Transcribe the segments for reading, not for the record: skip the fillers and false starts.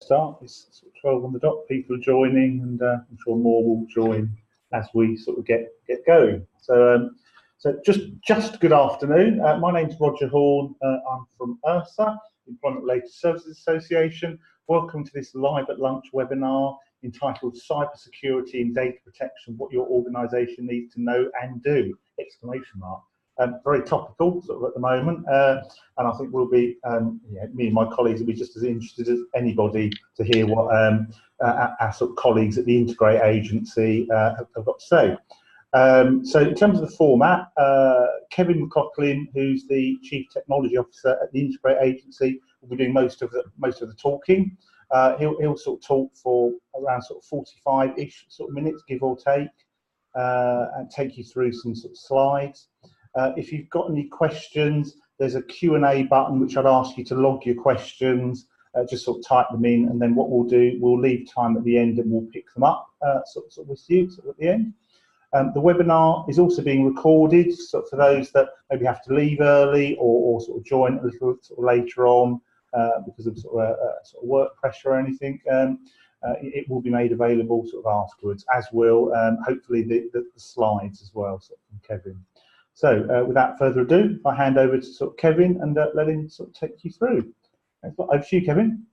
start. It's sort of 12 on the dot. People are joining, and I'm sure more will join as we sort of get going. So just good afternoon. My name's Roger Horn. I'm from ERSA, Employment Related Services Association. Welcome to this Live at Lunch webinar entitled Cybersecurity and Data Protection, What Your Organisation Needs to Know and Do! Exclamation mark. Very topical sort of at the moment, and I think we'll be, me and my colleagues will be just as interested as anybody to hear what our sort of colleagues at the Integrate Agency have got to say. So in terms of the format, Kevin McLaughlin, who's the Chief Technology Officer at the Integrate Agency, will be doing most of the talking. He'll sort of talk for around sort of 45-ish sort of minutes, give or take, and take you through some sort of slides. If you've got any questions, there's a Q&A button which I'd ask you to log your questions, just sort of type them in, and then what we'll do, we'll leave time at the end and we'll pick them up sort of with you sort of at the end. The webinar is also being recorded, so for those that maybe have to leave early or sort of join a little sort of later on because of sort of work pressure or anything. It will be made available sort of afterwards, as will hopefully the slides as well, sort of from Kevin. So without further ado, I hand over to sort of Kevin and let him sort of take you through. Over to you, Kevin.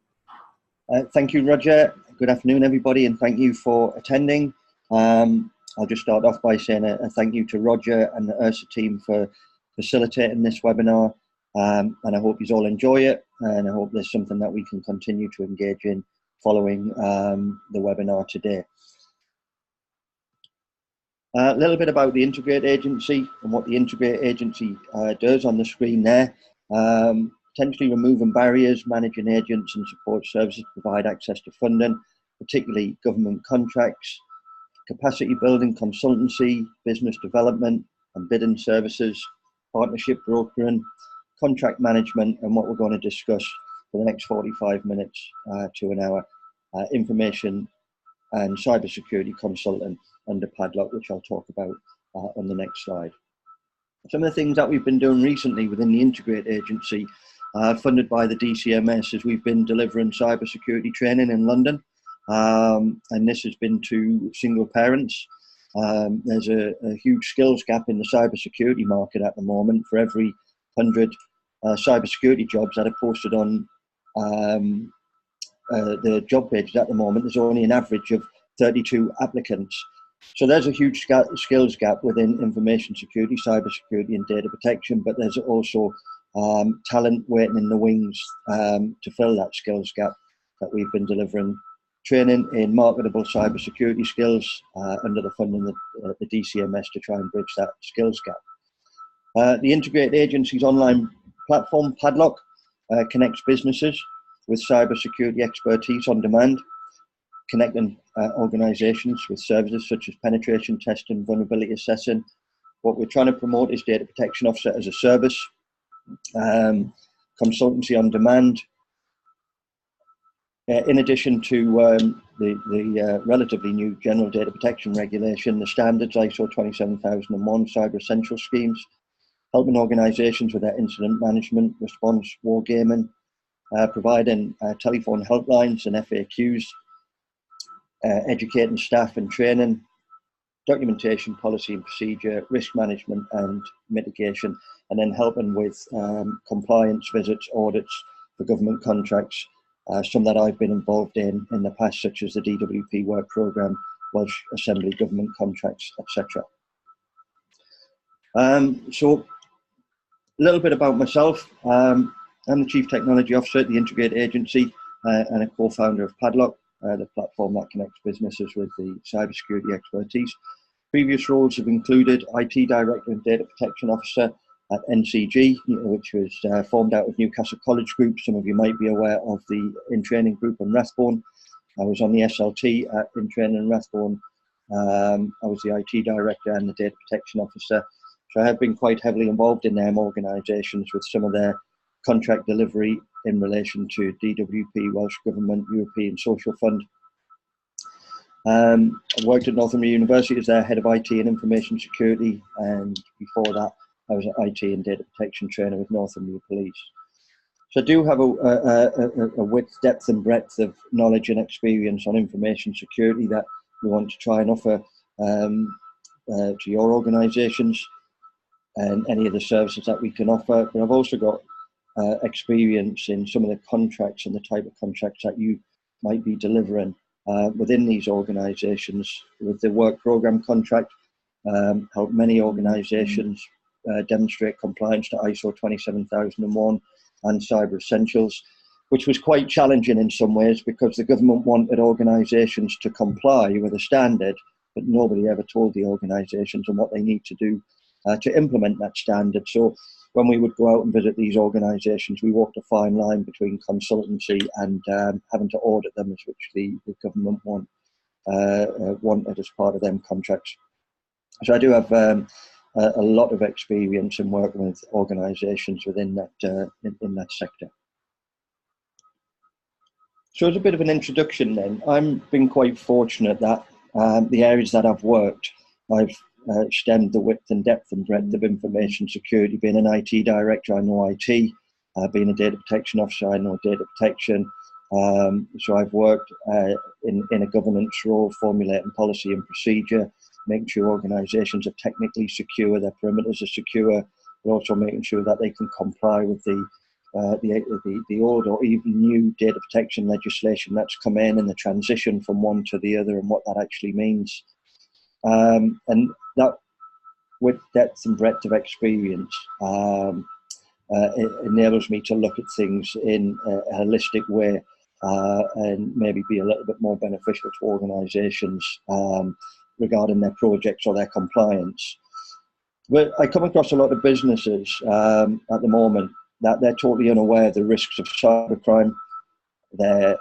Thank you, Roger. Good afternoon, everybody, and thank you for attending. I'll just start off by saying a thank you to Roger and the ERSA team for facilitating this webinar, and I hope you all enjoy it, and I hope there's something that we can continue to engage in following the webinar today. A little bit about the Integrate Agency and what the Integrate Agency does on the screen there. Potentially removing barriers, managing agents and support services to provide access to funding, particularly government contracts, capacity building, consultancy, business development and bidding services, partnership brokering, contract management, and what we're going to discuss for the next 45 minutes to an hour, information and cybersecurity consultant under Padlock, which I'll talk about on the next slide. Some of the things that we've been doing recently within the Integrate Agency, funded by the DCMS, is we've been delivering cybersecurity training in London, and this has been to single parents. There's a huge skills gap in the cybersecurity market at the moment. For every 100 cybersecurity jobs that are posted on the job pages at the moment, there's only an average of 32 applicants. So there's a huge skills gap within information security, cybersecurity and data protection, but there's also talent waiting in the wings to fill that skills gap that we've been delivering. Training in marketable cybersecurity skills under the funding of the DCMS to try and bridge that skills gap. The Integrate Agency's online platform, Padlock, connects businesses with cybersecurity expertise on demand, connecting organisations with services such as penetration testing, vulnerability assessing. What we're trying to promote is data protection officer as a service, consultancy on demand. In addition to the relatively new General Data Protection Regulation, the standards ISO 27001 Cyber Essential schemes, helping organisations with their incident management, response, wargaming, providing telephone helplines and FAQs, educating staff and training, documentation, policy and procedure, risk management and mitigation, and then helping with compliance visits, audits for government contracts, some that I've been involved in the past, such as the DWP work programme, Welsh Assembly government contracts, etc. So a little bit about myself. I'm the Chief Technology Officer at the Integrate Agency and a co-founder of Padlock, the platform that connects businesses with the cybersecurity expertise. Previous roles have included IT Director and Data Protection Officer at NCG, which was formed out of Newcastle College Group. Some of you might be aware of the In Training Group in Rathbone. I was on the SLT at In Training in Rathbone. I was the IT Director and the Data Protection Officer. So I have been quite heavily involved in them organisations with some of their contract delivery in relation to DWP, Welsh Government, European Social Fund. I worked at Northumbria University as their Head of IT and Information Security, and before that I was an IT and Data Protection Trainer with Northumbria Police. So I do have a width, depth and breadth of knowledge and experience on information security that we want to try and offer to your organisations and any of the services that we can offer. But I've also got experience in some of the contracts and the type of contracts that you might be delivering within these organisations. With the work programme contract, help many organisations demonstrate compliance to ISO 27001 and Cyber Essentials, which was quite challenging in some ways because the government wanted organisations to comply with a standard, but nobody ever told the organisations and what they need to do to implement that standard. So when we would go out and visit these organisations, we walked a fine line between consultancy and having to audit them, which the government wanted as part of them contracts. So I do have a lot of experience in working with organisations within that in that sector. So as a bit of an introduction then, I've been quite fortunate that the areas that I've worked, I've stemmed the width and depth and breadth of information security. Being an IT director, I know IT. Being a data protection officer, I know data protection. So I've worked in a governance role, formulating policy and procedure, making sure organisations are technically secure, their perimeters are secure, but also making sure that they can comply with the old or even new data protection legislation that's come in the transition from one to the other and what that actually means. And that, with depth and breadth of experience, it enables me to look at things in a holistic way and maybe be a little bit more beneficial to organisations regarding their projects or their compliance. But I come across a lot of businesses at the moment that they're totally unaware of the risks of cybercrime. They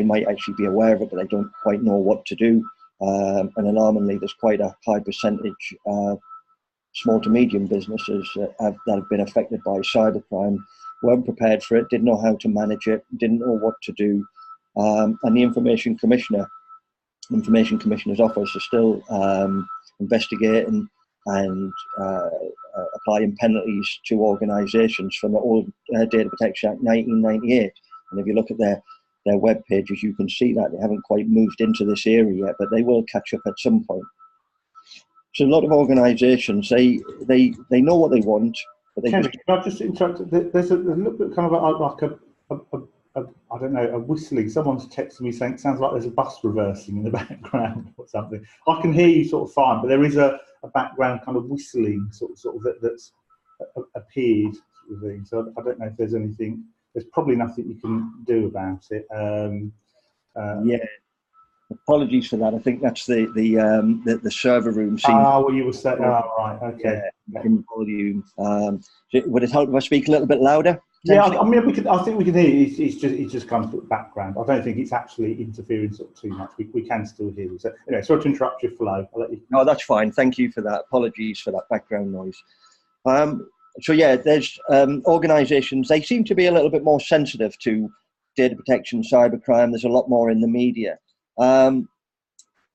might actually be aware of it, but they don't quite know what to do. And alarmingly, there's quite a high percentage of small to medium businesses that have been affected by cybercrime, weren't prepared for it, didn't know how to manage it, didn't know what to do. And the Information Commissioner's office are still investigating and applying penalties to organisations from the old Data Protection Act 1998. And if you look at their web pages, you can see that they haven't quite moved into this area yet, but they will catch up at some point. So a lot of organisations, they know what they want, but they Kenny, can I just interrupt? There's a little bit kind of like I don't know, a whistling. Someone's texting me saying it sounds like there's a bus reversing in the background or something. I can hear you sort of fine, but there is a background kind of whistling sort of that's appeared sort of thing. So I don't know if there's anything. There's probably nothing you can do about it. Yeah. Apologies for that. I think that's the server room. Well, you were saying. Oh, right. Okay. Yeah, in volume. Would it help if I speak a little bit louder? Yeah, I mean, I think we can hear you. It's just kind of background. I don't think it's actually interfering sort of too much. We can still hear you. So anyway, sorry to interrupt your flow. I'll let you. No, that's fine. Thank you for that. Apologies for that background noise. So yeah, there's organisations. They seem to be a little bit more sensitive to data protection, cybercrime. There's a lot more in the media.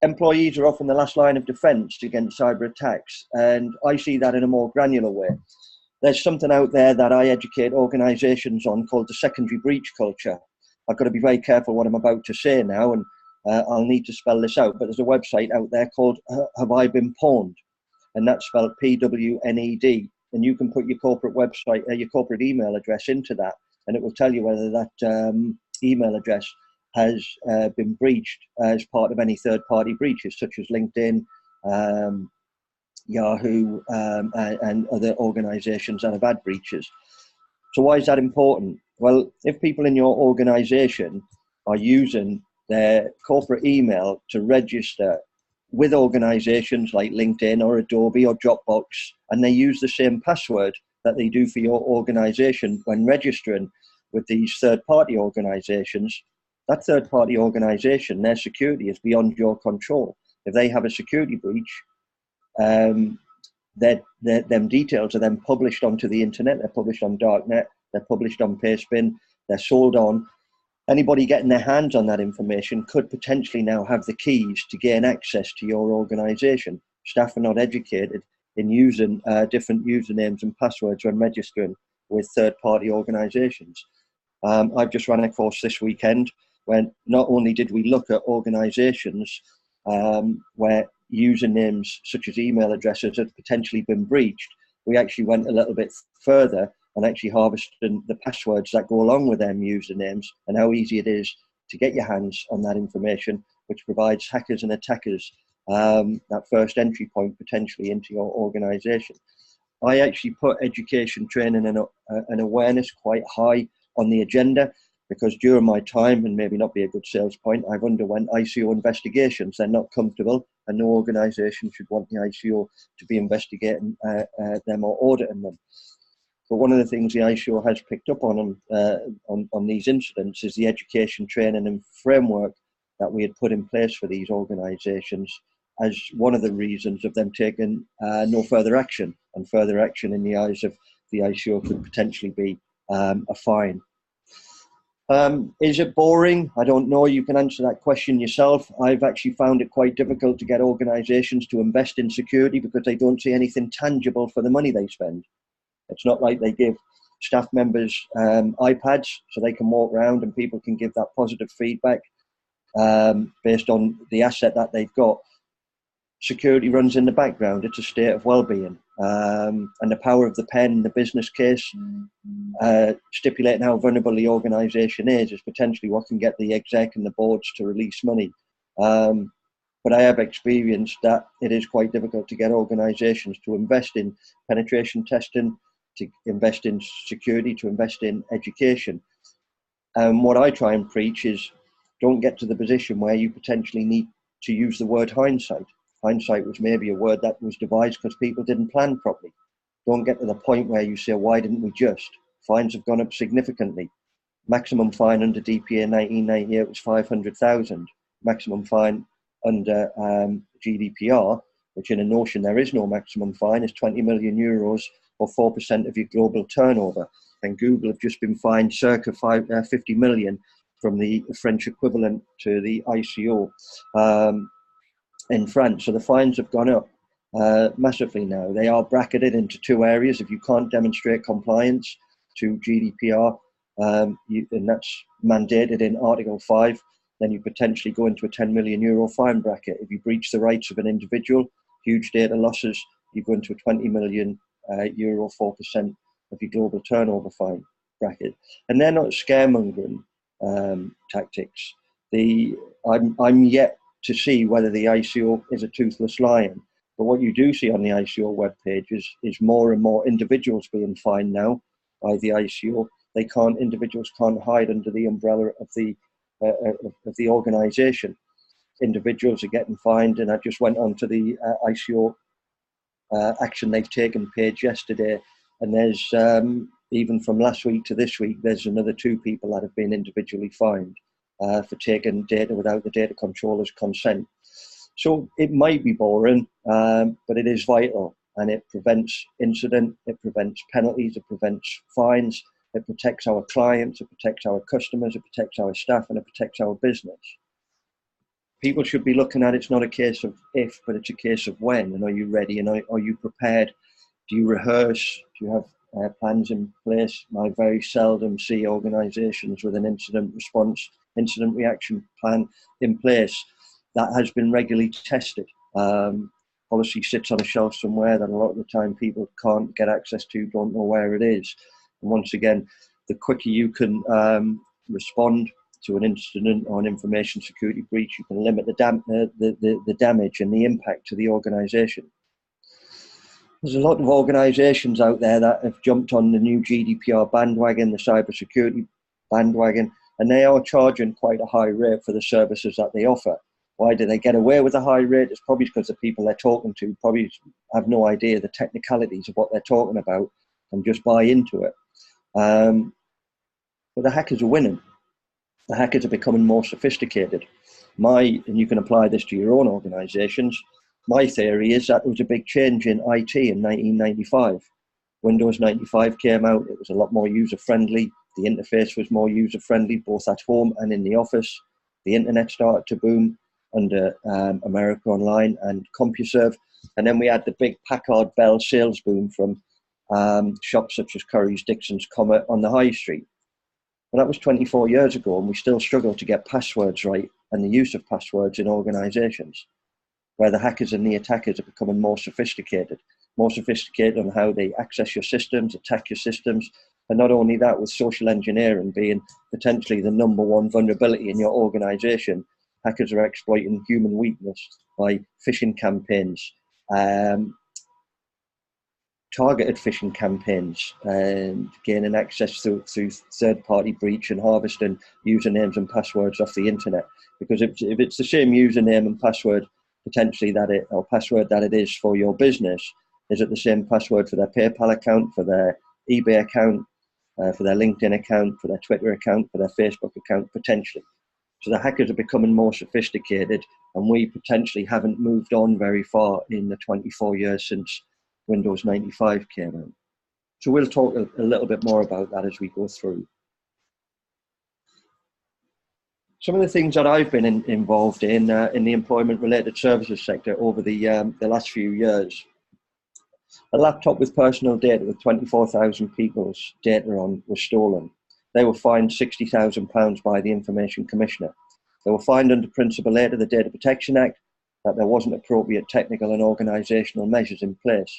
Employees are often the last line of defence against cyber attacks, and I see that in a more granular way. There's something out there that I educate organisations on called the secondary breach culture. I've got to be very careful what I'm about to say now, and I'll need to spell this out, but there's a website out there called Have I Been Pwned? And that's spelled PWNED. And you can put your corporate website, your corporate email address into that, and it will tell you whether that email address has been breached as part of any third-party breaches, such as LinkedIn, Yahoo, and other organisations that have had breaches. So why is that important? Well, if people in your organisation are using their corporate email to register with organisations like LinkedIn or Adobe or Dropbox, and they use the same password that they do for your organisation when registering with these third-party organisations, that third-party organisation, their security is beyond your control. If they have a security breach, them details are then published onto the internet. They're published on Darknet. They're published on Pastebin. They're sold on. Anybody getting their hands on that information could potentially now have the keys to gain access to your organisation. Staff are not educated in using different usernames and passwords when registering with third-party organisations. I've just ran a course this weekend when not only did we look at organisations where usernames such as email addresses had potentially been breached, we actually went a little bit further and actually harvested the passwords that go along with them usernames and how easy it is to get your hands on that information, which provides hackers and attackers that first entry point potentially into your organisation. I actually put education, training and awareness quite high on the agenda, because during my time, and maybe not be a good sales point, I've underwent ICO investigations. They're not comfortable, and no organisation should want the ICO to be investigating them or auditing them. But one of the things the ICO has picked up on these incidents is the education, training and framework that we had put in place for these organisations as one of the reasons of them taking no further action. And further action in the eyes of the ICO could potentially be a fine. Is it boring? I don't know. You can answer that question yourself. I've actually found it quite difficult to get organisations to invest in security because they don't see anything tangible for the money they spend. It's not like they give staff members iPads so they can walk around and people can give that positive feedback based on the asset that they've got. Security runs in the background. It's a state of well-being. And the power of the pen, the business case, stipulating how vulnerable the organisation is potentially what can get the exec and the boards to release money. But I have experienced that it is quite difficult to get organisations to invest in penetration testing, to invest in security, to invest in education. And what I try and preach is don't get to the position where you potentially need to use the word hindsight. Hindsight was maybe a word that was devised because people didn't plan properly. Don't get to the point where you say, why didn't we just? Fines have gone up significantly. Maximum fine under DPA 1998 was 500,000. Maximum fine under GDPR, which in a notion there is no maximum fine, is 20 million euros or 4% of your global turnover. And Google have just been fined circa 50 million from the French equivalent to the ICO in France. So the fines have gone up massively now. They are bracketed into two areas. If you can't demonstrate compliance to GDPR, and that's mandated in Article 5, then you potentially go into a 10 million euro fine bracket. If you breach the rights of an individual, huge data losses, you go into a 20 million euro, 4% of your global turnover fine bracket. And they're not scaremongering tactics. I'm yet to see whether the ICO is a toothless lion. But what you do see on the ICO webpage is more and more individuals being fined now by the ICO. Individuals can't hide under the umbrella of the organisation. Individuals are getting fined, and I just went on to the ICO action they've taken page yesterday, and there's even from last week to this week, there's another 2 people that have been individually fined for taking data without the data controller's consent. So it might be boring, but it is vital, and it prevents incident, it prevents penalties, it prevents fines, it protects our clients, it protects our customers, it protects our staff, and it protects our business. People should be looking at it's not a case of if, but it's a case of when, and are you ready, and are you prepared? Do you rehearse? Do you have plans in place? I very seldom see organisations with an incident reaction plan in place that has been regularly tested. Policy sits on a shelf somewhere that a lot of the time people can't get access to, don't know where it is. And once again, the quicker you can respond to an incident or an information security breach, you can limit the damage and the impact to the organisation. There's a lot of organisations out there that have jumped on the new GDPR bandwagon, the cybersecurity bandwagon, and they are charging quite a high rate for the services that they offer. Why do they get away with a high rate? It's probably because the people they're talking to probably have no idea the technicalities of what they're talking about and just buy into it. But the hackers are winning. The hackers are becoming more sophisticated. And you can apply this to your own organisations, my theory is that there was a big change in IT in 1995. Windows 95 came out, it was a lot more user-friendly, the interface was more user-friendly, both at home and in the office. The internet started to boom under America Online and CompuServe. And then we had the big Packard Bell sales boom from shops such as Curry's, Dixon's, Comet on the high street. But that was 24 years ago, and we still struggle to get passwords right and the use of passwords in organisations, where the hackers and the attackers are becoming more sophisticated on how they access your systems, attack your systems. And not only that, with social engineering being potentially the #1 vulnerability in your organisation, hackers are exploiting human weakness by phishing campaigns, targeted phishing campaigns, and gaining access through third-party breach and harvesting usernames and passwords off the internet. Because if it's the same username and password potentially that it is for your business, is it the same password for their PayPal account, for their eBay account, for their LinkedIn account, for their Twitter account, for their Facebook account, potentially. So the hackers are becoming more sophisticated, and we potentially haven't moved on very far in the 24 years since Windows 95 came out. So we'll talk a little bit more about that as we go through. Some of the things that I've been involved in the employment-related services sector over the last few years. A laptop with personal data with 24,000 people's data on was stolen. They were fined £60,000 by the Information Commissioner. They were fined under Principle 8 of the Data Protection Act that there wasn't appropriate technical and organisational measures in place.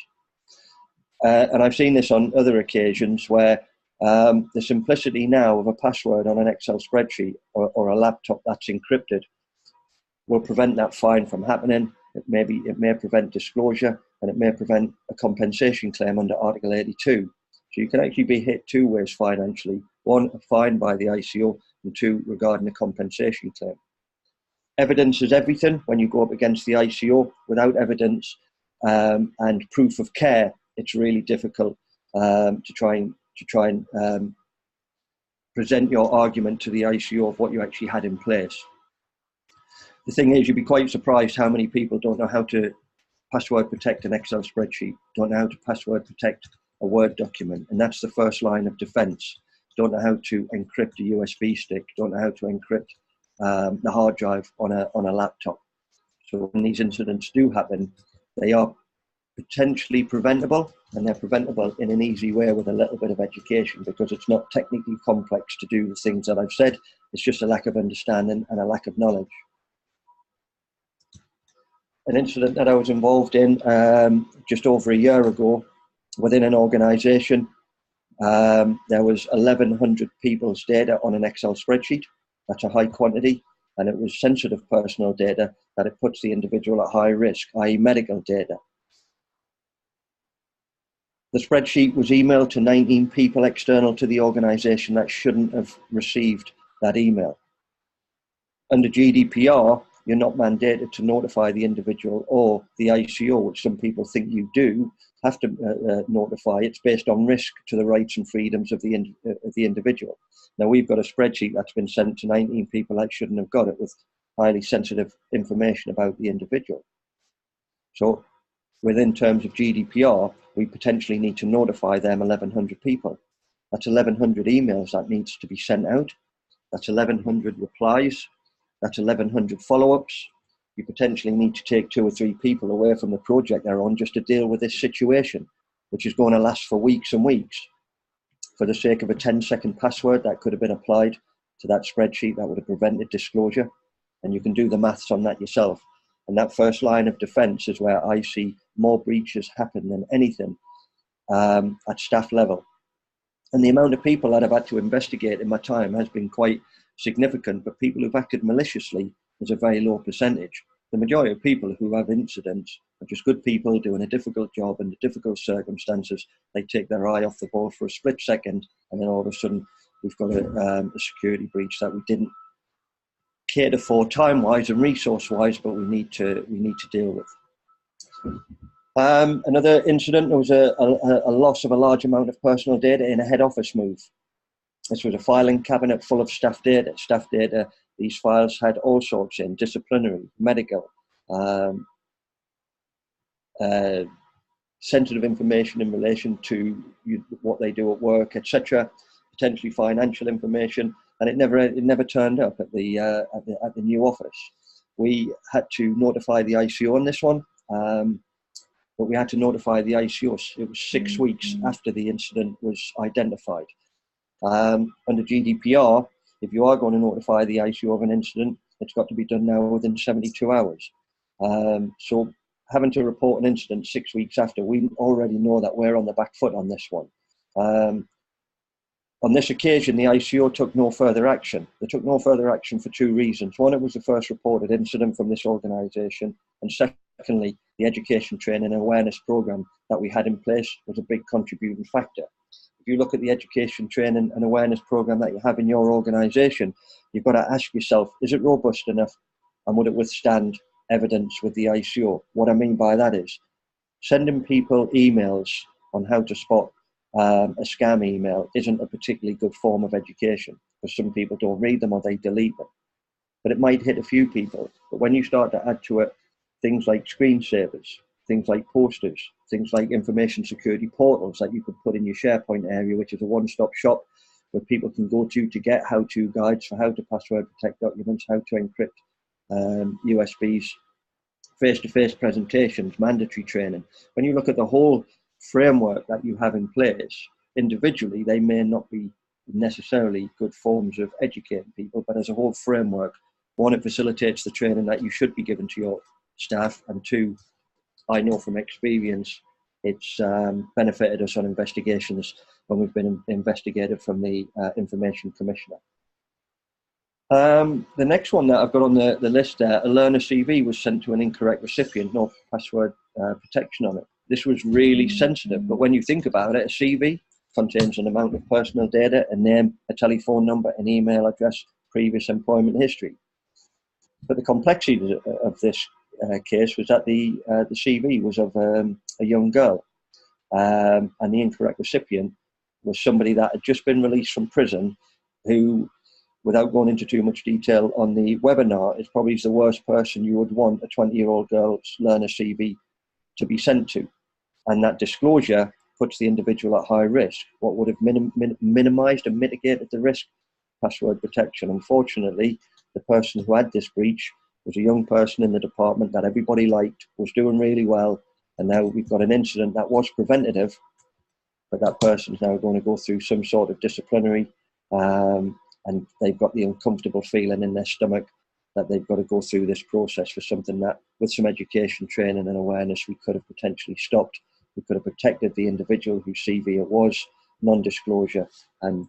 And I've seen this on other occasions where the simplicity now of a password on an Excel spreadsheet or a laptop that's encrypted will prevent that fine from happening. It may prevent disclosure, and it may prevent a compensation claim under Article 82. So you can actually be hit two ways financially: one, a fine by the ICO, and two, regarding a compensation claim. Evidence is everything when you go up against the ICO. Without evidence and proof of care, it's really difficult to try and present your argument to the ICO of what you actually had in place. The thing is, you'd be quite surprised how many people don't know how to password protect an Excel spreadsheet, don't know how to password protect a Word document, and that's the first line of defense. Don't know how to encrypt a USB stick, don't know how to encrypt the hard drive on a laptop. So when these incidents do happen, they are potentially preventable, and they're preventable in an easy way with a little bit of education, because it's not technically complex to do the things that I've said. It's just a lack of understanding and a lack of knowledge. An incident that I was involved in just over a year ago within an organisation, there was 1,100 people's data on an Excel spreadsheet. That's a high quantity, and it was sensitive personal data that it puts the individual at high risk, i.e. medical data. The spreadsheet was emailed to 19 people external to the organisation that shouldn't have received that email. Under GDPR, you're not mandated to notify the individual or the ICO, which some people think you do have to notify. It's based on risk to the rights and freedoms of the individual. Now, we've got a spreadsheet that's been sent to 19 people that shouldn't have got it, with highly sensitive information about the individual. So within terms of GDPR, we potentially need to notify them 1,100 people. That's 1,100 emails that needs to be sent out. That's 1,100 replies. That's 1,100 follow-ups. You potentially need to take 2 or 3 people away from the project they're on just to deal with this situation, which is going to last for weeks and weeks. For the sake of a 10-second password that could have been applied to that spreadsheet, that would have prevented disclosure. And you can do the maths on that yourself. And that first line of defense is where I see more breaches happen than anything at staff level. And the amount of people that I've had to investigate in my time has been quite significant, but people who've acted maliciously is a very low percentage. The majority of people who have incidents are just good people doing a difficult job under difficult circumstances. They take their eye off the ball for a split second, and then all of a sudden we've got a security breach that we didn't cater for time-wise and resource-wise, but we need to deal with. Another incident, there was a loss of a large amount of personal data in a head office move. This was a filing cabinet full of staff data. Staff data, these files had all sorts in: disciplinary, medical, sensitive information in relation to what they do at work, etc., potentially financial information, and it never turned up at the new office. We had to notify the ICO on this one. but we had to notify the ICO. It was 6 weeks after the incident was identified. Under GDPR, if you are going to notify the ICO of an incident, it's got to be done now within 72 hours. So having to report an incident 6 weeks after, we already know that we're on the back foot on this one. On this occasion, the ICO took no further action. They took no further action for two reasons. One, it was the first reported incident from this organisation. And secondly, the education training and awareness programme that we had in place was a big contributing factor. If you look at the education training and awareness programme that you have in your organisation, you've got to ask yourself, is it robust enough and would it withstand evidence with the ICO? What I mean by that is sending people emails on how to spot a scam email isn't a particularly good form of education, because some people don't read them or they delete them. But it might hit a few people. But when you start to add to it things like screensavers, things like posters, things like information security portals that you could put in your SharePoint area, which is a one-stop shop where people can go to get how-to guides for how to password protect documents, how to encrypt USBs, face-to-face presentations, mandatory training. When you look at the whole framework that you have in place, individually, they may not be necessarily good forms of educating people, but as a whole framework, one, it facilitates the training that you should be given to your staff, and two, I know from experience, it's benefited us on investigations when we've been investigated from the Information Commissioner. The next one that I've got on the list there, a learner CV was sent to an incorrect recipient, no password protection on it. This was really sensitive, but when you think about it, a CV contains an amount of personal data, a name, a telephone number, an email address, previous employment history. But the complexity of this case was that the CV was of a young girl, and the incorrect recipient was somebody that had just been released from prison, who, without going into too much detail on the webinar, is probably the worst person you would want a 20-year-old girl's learner CV to be sent to. And that disclosure puts the individual at high risk. What would have minimized and mitigated the risk? Password protection. Unfortunately, the person who had this breach was a young person in the department that everybody liked, was doing really well, and now we've got an incident that was preventative, but that person's now going to go through some sort of disciplinary, and they've got the uncomfortable feeling in their stomach that they've got to go through this process for something that, with some education, training and awareness, we could have potentially stopped. We could have protected the individual whose CV it was, non-disclosure, and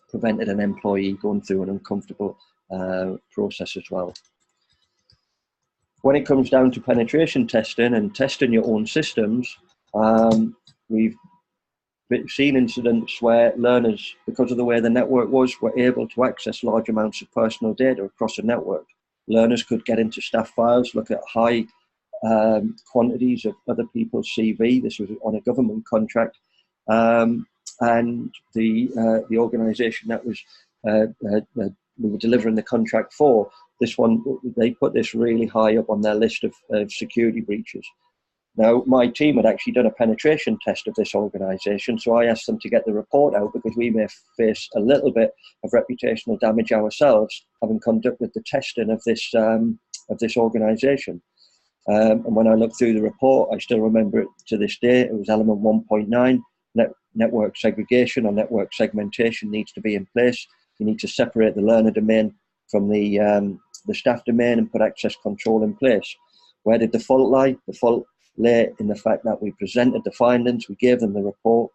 prevented an employee going through an uncomfortable process as well. When it comes down to penetration testing and testing your own systems, we've seen incidents where learners, because of the way the network was, were able to access large amounts of personal data across a network. Learners could get into staff files, look at high quantities of other people's CV. This was on a government contract, and the organisation that was we were delivering the contract for, this one, they put this really high up on their list of security breaches. Now, my team had actually done a penetration test of this organisation, so I asked them to get the report out because we may face a little bit of reputational damage ourselves, having conducted the testing of this organisation. And when I looked through the report, I still remember it to this day. It was element 1.9, network segregation or network segmentation needs to be in place. You need to separate the learner domain from the staff domain and put access control in place. Where did the fault lie? The fault lay in the fact that we presented the findings, we gave them the report,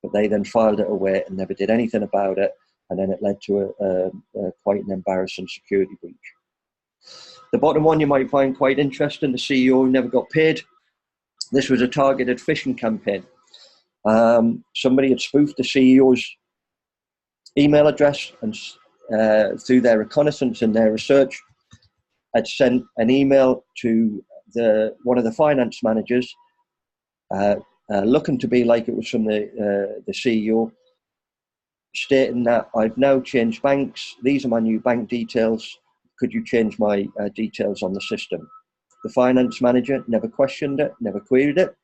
but they then filed it away and never did anything about it, and then it led to a quite an embarrassing security breach. The bottom one you might find quite interesting, the CEO never got paid. This was a targeted phishing campaign. Somebody had spoofed the CEO's email address, and through their reconnaissance and their research, had sent an email to one of the finance managers, looking to be like it was from the CEO, stating that I've now changed banks. These are my new bank details. Could you change my details on the system? The finance manager never questioned it, never queried it,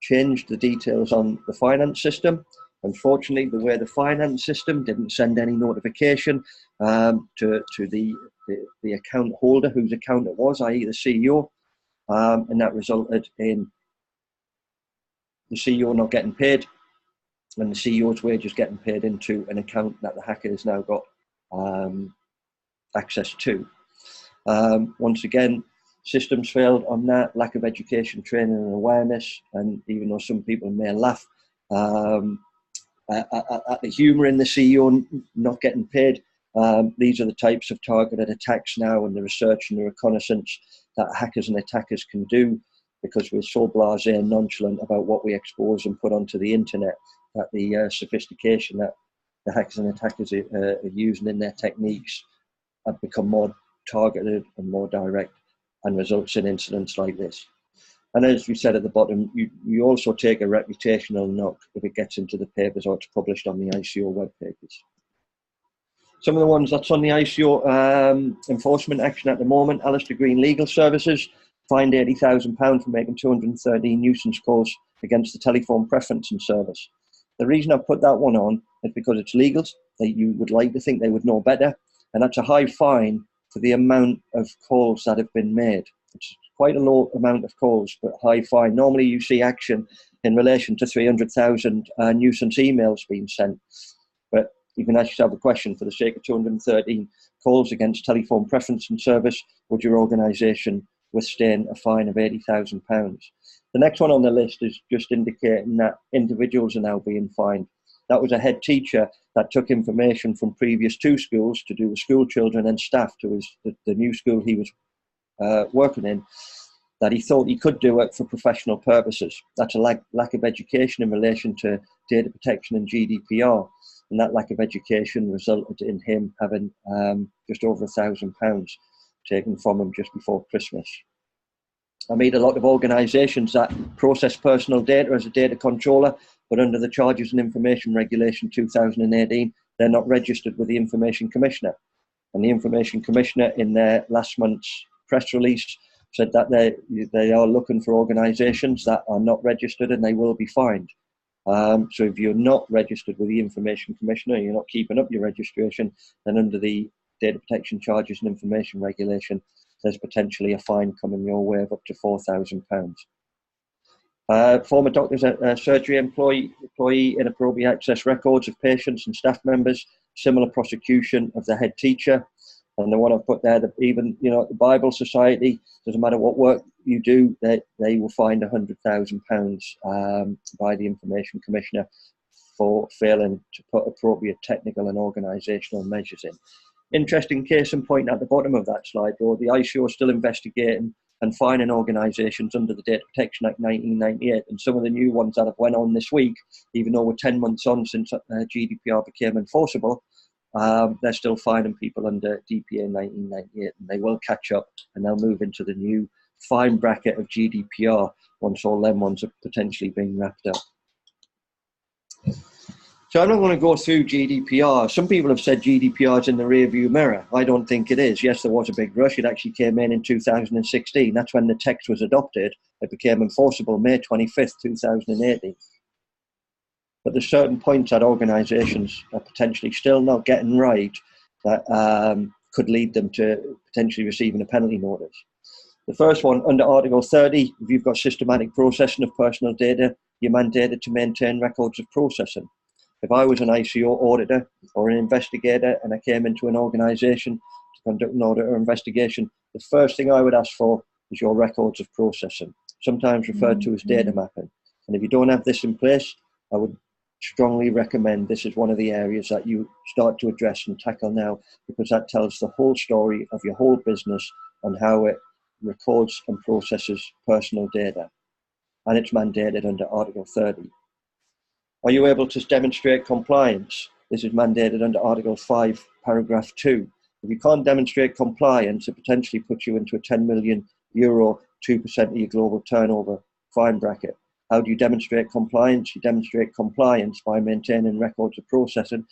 changed the details on the finance system. Unfortunately, the way the finance system didn't send any notification to the account holder whose account it was, i.e. the CEO. and that resulted in the CEO not getting paid, and the CEO's wages getting paid into an account that the hacker has now got access to. Once again, systems failed on that, lack of education, training and awareness, and even though some people may laugh at the humour in the CEO not getting paid, these are the types of targeted attacks now, and the research and the reconnaissance that hackers and attackers can do, because we're so blasé and nonchalant about what we expose and put onto the internet, that the sophistication that the hackers and attackers are using in their techniques have become more targeted and more direct, and results in incidents like this. And as we said at the bottom, you also take a reputational knock if it gets into the papers or it's published on the ICO web pages. Some of the ones that's on the ICO enforcement action at the moment: Alistair Green Legal Services fined £80,000 for making 213 nuisance calls against the telephone preferencing service. The reason I put that one on is because it's legal. That you would like to think they would know better, and that's a high fine for the amount of calls that have been made. It's quite a low amount of calls, but high fine. Normally you see action in relation to 300,000 nuisance emails being sent, but you can actually have a question: for the sake of 213 calls against telephone preferencing service, would your organisation withstand a fine of £80,000? The next one on the list is just indicating that individuals are now being fined. That was a head teacher that took information from previous 2 schools to do with school children and staff to the new school he was working in, that he thought he could do it for professional purposes. That's a lack of education in relation to data protection and GDPR, and that lack of education resulted in him having just over £1,000 taken from him just before Christmas. I meet a lot of organisations that process personal data as a data controller, but under the Charges and Information Regulation 2018, they're not registered with the Information Commissioner. And the Information Commissioner, in their last month's press release, said that they are looking for organisations that are not registered, and they will be fined. So if you're not registered with the Information Commissioner, you're not keeping up your registration, then under the Data Protection Charges and Information Regulation, there's potentially a fine coming your way of up to £4,000. Former doctor's surgery employee inappropriate access records of patients and staff members, similar prosecution of the head teacher. And the one I've put there, that even, the Bible Society, doesn't matter what work you do, they will find £100,000 by the Information Commissioner for failing to put appropriate technical and organisational measures in. Interesting case in point at the bottom of that slide, though, the ICO is still investigating and fining organisations under the Data Protection Act 1998, and some of the new ones that have went on this week, even though we're 10 months on since GDPR became enforceable, they're still fining people under DPA 1998, and they will catch up and they'll move into the new fine bracket of GDPR once all them ones are potentially being wrapped up. So I'm not going to go through GDPR. Some people have said GDPR is in the rearview mirror. I don't think it is. Yes, there was a big rush. It actually came in 2016. That's when the text was adopted. It became enforceable May 25th, 2018. But there's certain points that organisations are potentially still not getting right that could lead them to potentially receiving a penalty notice. The first one, under Article 30, if you've got systematic processing of personal data, you're mandated to maintain records of processing. If I was an ICO auditor or an investigator and I came into an organisation to conduct an audit or investigation, the first thing I would ask for is your records of processing, sometimes referred to as data mapping. And if you don't have this in place, I would strongly recommend this is one of the areas that you start to address and tackle now, because that tells the whole story of your whole business and how it records and processes personal data. And it's mandated under Article 30. Are you able to demonstrate compliance? This is mandated under Article 5, Paragraph 2. If you can't demonstrate compliance, it potentially puts you into a €10 million, 2% of your global turnover fine bracket. How do you demonstrate compliance? You demonstrate compliance by maintaining records of processing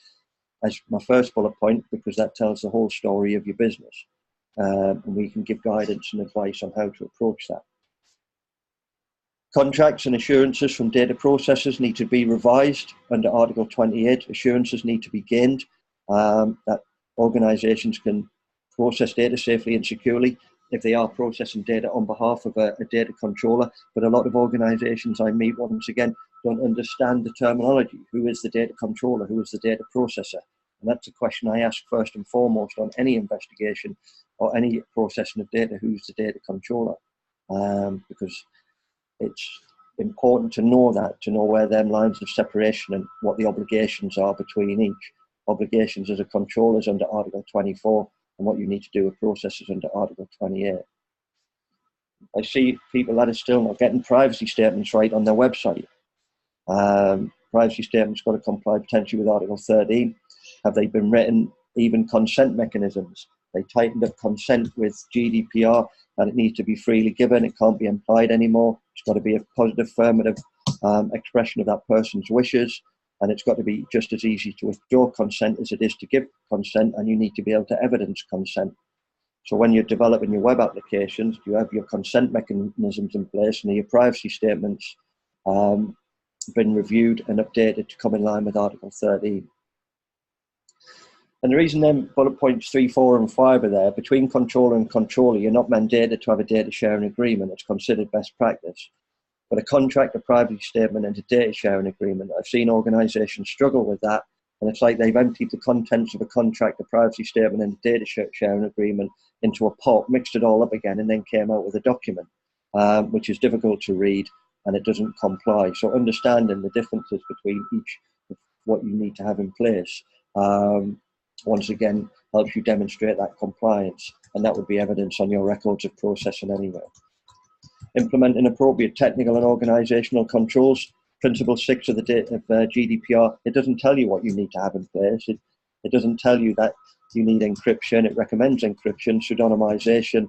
as my first bullet point, because that tells the whole story of your business. And we can give guidance and advice on how to approach that. Contracts and assurances from data processors need to be revised under Article 28. Assurances need to be gained that organisations can process data safely and securely. if they are processing data on behalf of a data controller. But a lot of organizations I meet, once again, don't understand the terminology. Who is the data controller? Who is the data processor? And that's a question I ask first and foremost on any investigation or any processing of data. Who's the data controller? Because it's important to know that, to know where them lines of separation and what the obligations are between each. Obligations as a controller is under Article 24, and what you need to do with processors under Article 28. I see people that are still not getting privacy statements right on their website. Privacy statements got to comply potentially with Article 13. Have they been written? Even consent mechanisms. They tightened up consent with GDPR, and it needs to be freely given. It can't be implied anymore. It's got to be a positive, affirmative expression of that person's wishes, and it's got to be just as easy to withdraw consent as it is to give consent, and you need to be able to evidence consent. So when you're developing your web applications, you have your consent mechanisms in place, and your privacy statements been reviewed and updated to come in line with Article 13. And the reason then bullet points 3, 4 and 5 are there, between controller and controller, you're not mandated to have a data sharing agreement. It's considered best practice. But a contract, a privacy statement and a data sharing agreement, I've seen organisations struggle with that. And it's like they've emptied the contents of a contract, a privacy statement and a data sharing agreement into a pot, mixed it all up again, and then came out with a document, which is difficult to read and it doesn't comply. So understanding the differences between each of what you need to have in place, once again, helps you demonstrate that compliance, and that would be evidence on your records of processing anyway. Implementing appropriate technical and organisational controls. Principle 6 of the GDPR, it doesn't tell you what you need to have in place. It doesn't tell you that you need encryption. It recommends encryption, pseudonymisation,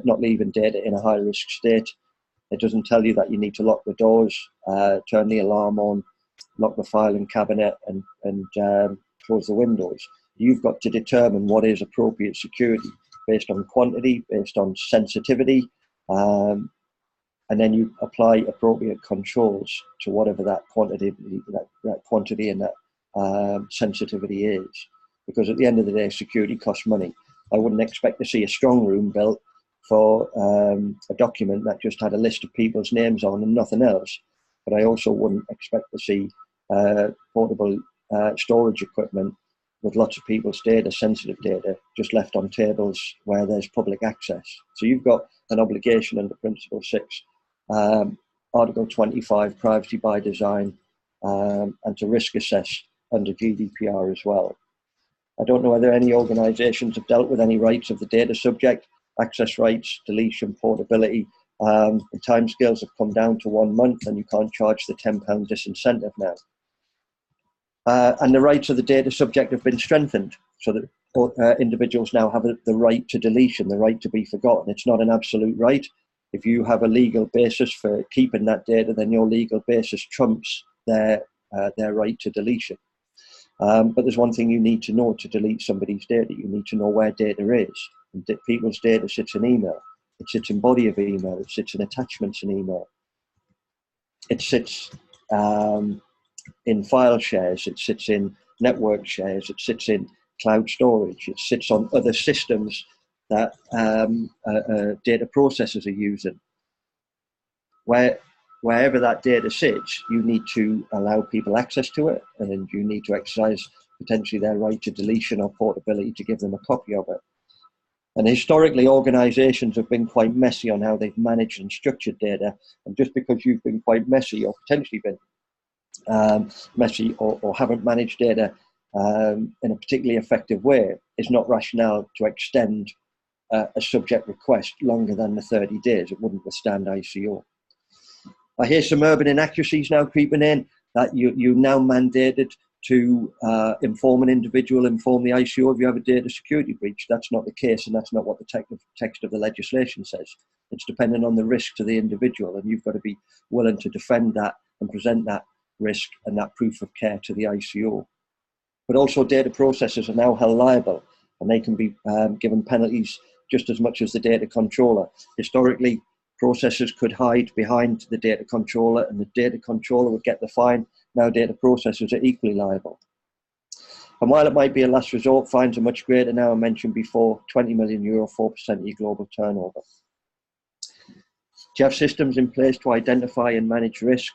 not leaving data in a high-risk state. It doesn't tell you that you need to lock the doors, turn the alarm on, lock the filing cabinet, and close the windows. You've got to determine what is appropriate security based on quantity, based on sensitivity, and then you apply appropriate controls to whatever that quantity, that quantity and that sensitivity is. Because at the end of the day, security costs money. I wouldn't expect to see a strong room built for a document that just had a list of people's names on and nothing else. But I also wouldn't expect to see portable storage equipment with lots of people's data, sensitive data, just left on tables where there's public access. So you've got an obligation under Principle 6, Article 25, privacy by design, and to risk assess under GDPR as well. I don't know whether any organisations have dealt with any rights of the data subject, access rights, deletion, portability. The timescales have come down to 1 month, and you can't charge the £10 disincentive now. And the rights of the data subject have been strengthened, so that individuals now have the right to deletion, the right to be forgotten. It's not an absolute right. If you have a legal basis for keeping that data, then your legal basis trumps their right to deletion. But there's one thing you need to know to delete somebody's data. You need to know where data is. And people's data sits in email. It sits in body of email. It sits in attachments in email. It sits in file shares. It sits in network shares. It sits in cloud storage. It sits on other systems that data processors are using. Wherever that data sits, you need to allow people access to it, and you need to exercise potentially their right to deletion or portability to give them a copy of it. And historically, organisations have been quite messy on how they've managed and structured data. And just because you've been quite messy or potentially been messy or haven't managed data in a particularly effective way is not rationale to extend a subject request longer than the 30 days. It wouldn't withstand ICO. I hear some urban inaccuracies now creeping in, that you now mandated to inform an individual, inform the ICO if you have a data security breach. That's not the case, and that's not what the text of the legislation says. It's dependent on the risk to the individual, and you've got to be willing to defend that and present that risk and that proof of care to the ICO. But also data processors are now held liable, and they can be given penalties just as much as the data controller. Historically, processors could hide behind the data controller, and the data controller would get the fine. Now data processors are equally liable. And while it might be a last resort, fines are much greater now. I mentioned before, €20 million, 4% of your global turnover. Do you have systems in place to identify and manage risk?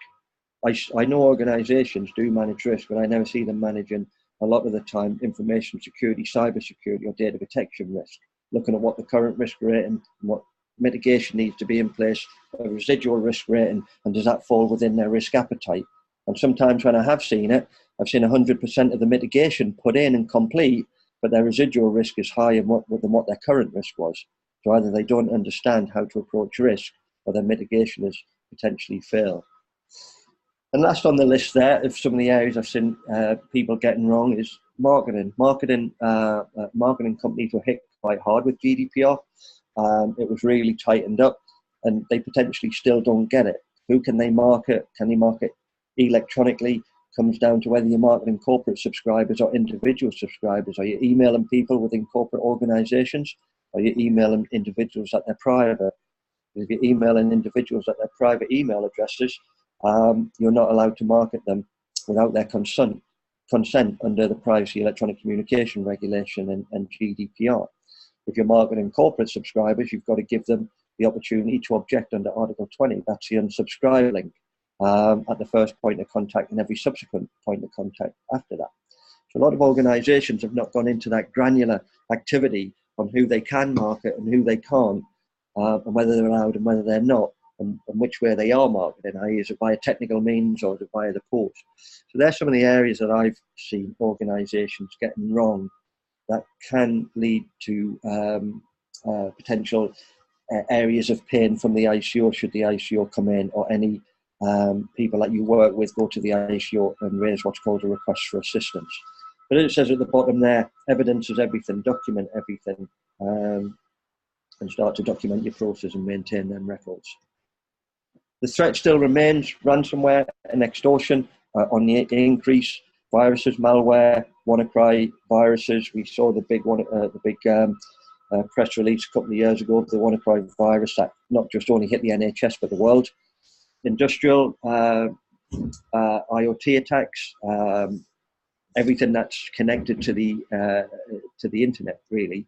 I know organisations do manage risk, but I never see them managing, a lot of the time, information security, cyber security, or data protection risk, looking at what the current risk rating and what mitigation needs to be in place, a residual risk rating, and does that fall within their risk appetite? And sometimes when I have seen it, I've seen 100% of the mitigation put in and complete, but their residual risk is higher than what their current risk was. So either they don't understand how to approach risk, or their mitigation is potentially failed. And last on the list there of some of the areas I've seen people getting wrong is marketing. Marketing companies were hit quite hard with GDPR. It was really tightened up, and they potentially still don't get it. Who can they market? Can they market electronically? Comes down to whether you're marketing corporate subscribers or individual subscribers. Are you emailing people within corporate organizations? Are you emailing individuals at their private? If you're emailing individuals at their private email addresses, you're not allowed to market them without their consent under the Privacy Electronic Communication Regulation and GDPR. If you're marketing corporate subscribers, you've got to give them the opportunity to object under Article 20. That's the unsubscribe link at the first point of contact and every subsequent point of contact after that. So a lot of organisations have not gone into that granular activity on who they can market and who they can't, and whether they're allowed and whether they're not, and which way they are marketing, i.e. is it via technical means or is it via the post. So there's some of the areas that I've seen organisations getting wrong that can lead to potential areas of pain from the ICO should the ICO come in, or any people that you work with go to the ICO and raise what's called a request for assistance. But as it says at the bottom there, evidence is everything, document everything, and start to document your process and maintain them records. The threat still remains: ransomware and extortion on the increase. Viruses, malware, WannaCry viruses. We saw the big one, press release a couple of years ago of the WannaCry virus that not just only hit the NHS but the world. Industrial IoT attacks, everything that's connected to the internet, really.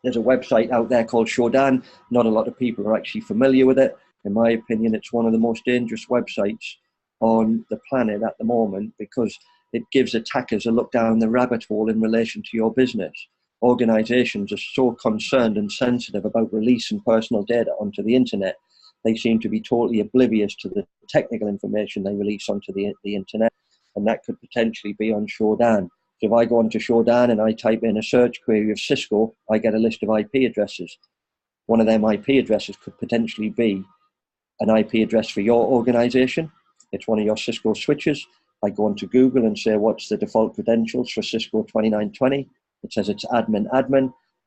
There's a website out there called Shodan. Not a lot of people are actually familiar with it. In my opinion, it's one of the most dangerous websites on the planet at the moment, because it gives attackers a look down the rabbit hole in relation to your business. Organizations are so concerned and sensitive about releasing personal data onto the internet. They seem to be totally oblivious to the technical information they release onto the internet, and that could potentially be on Shodan. So if I go onto Shodan and I type in a search query of Cisco, I get a list of IP addresses. One of them IP addresses could potentially be an IP address for your organization. It's one of your Cisco switches. I go onto Google and say, what's the default credentials for Cisco 2920? It says it's admin.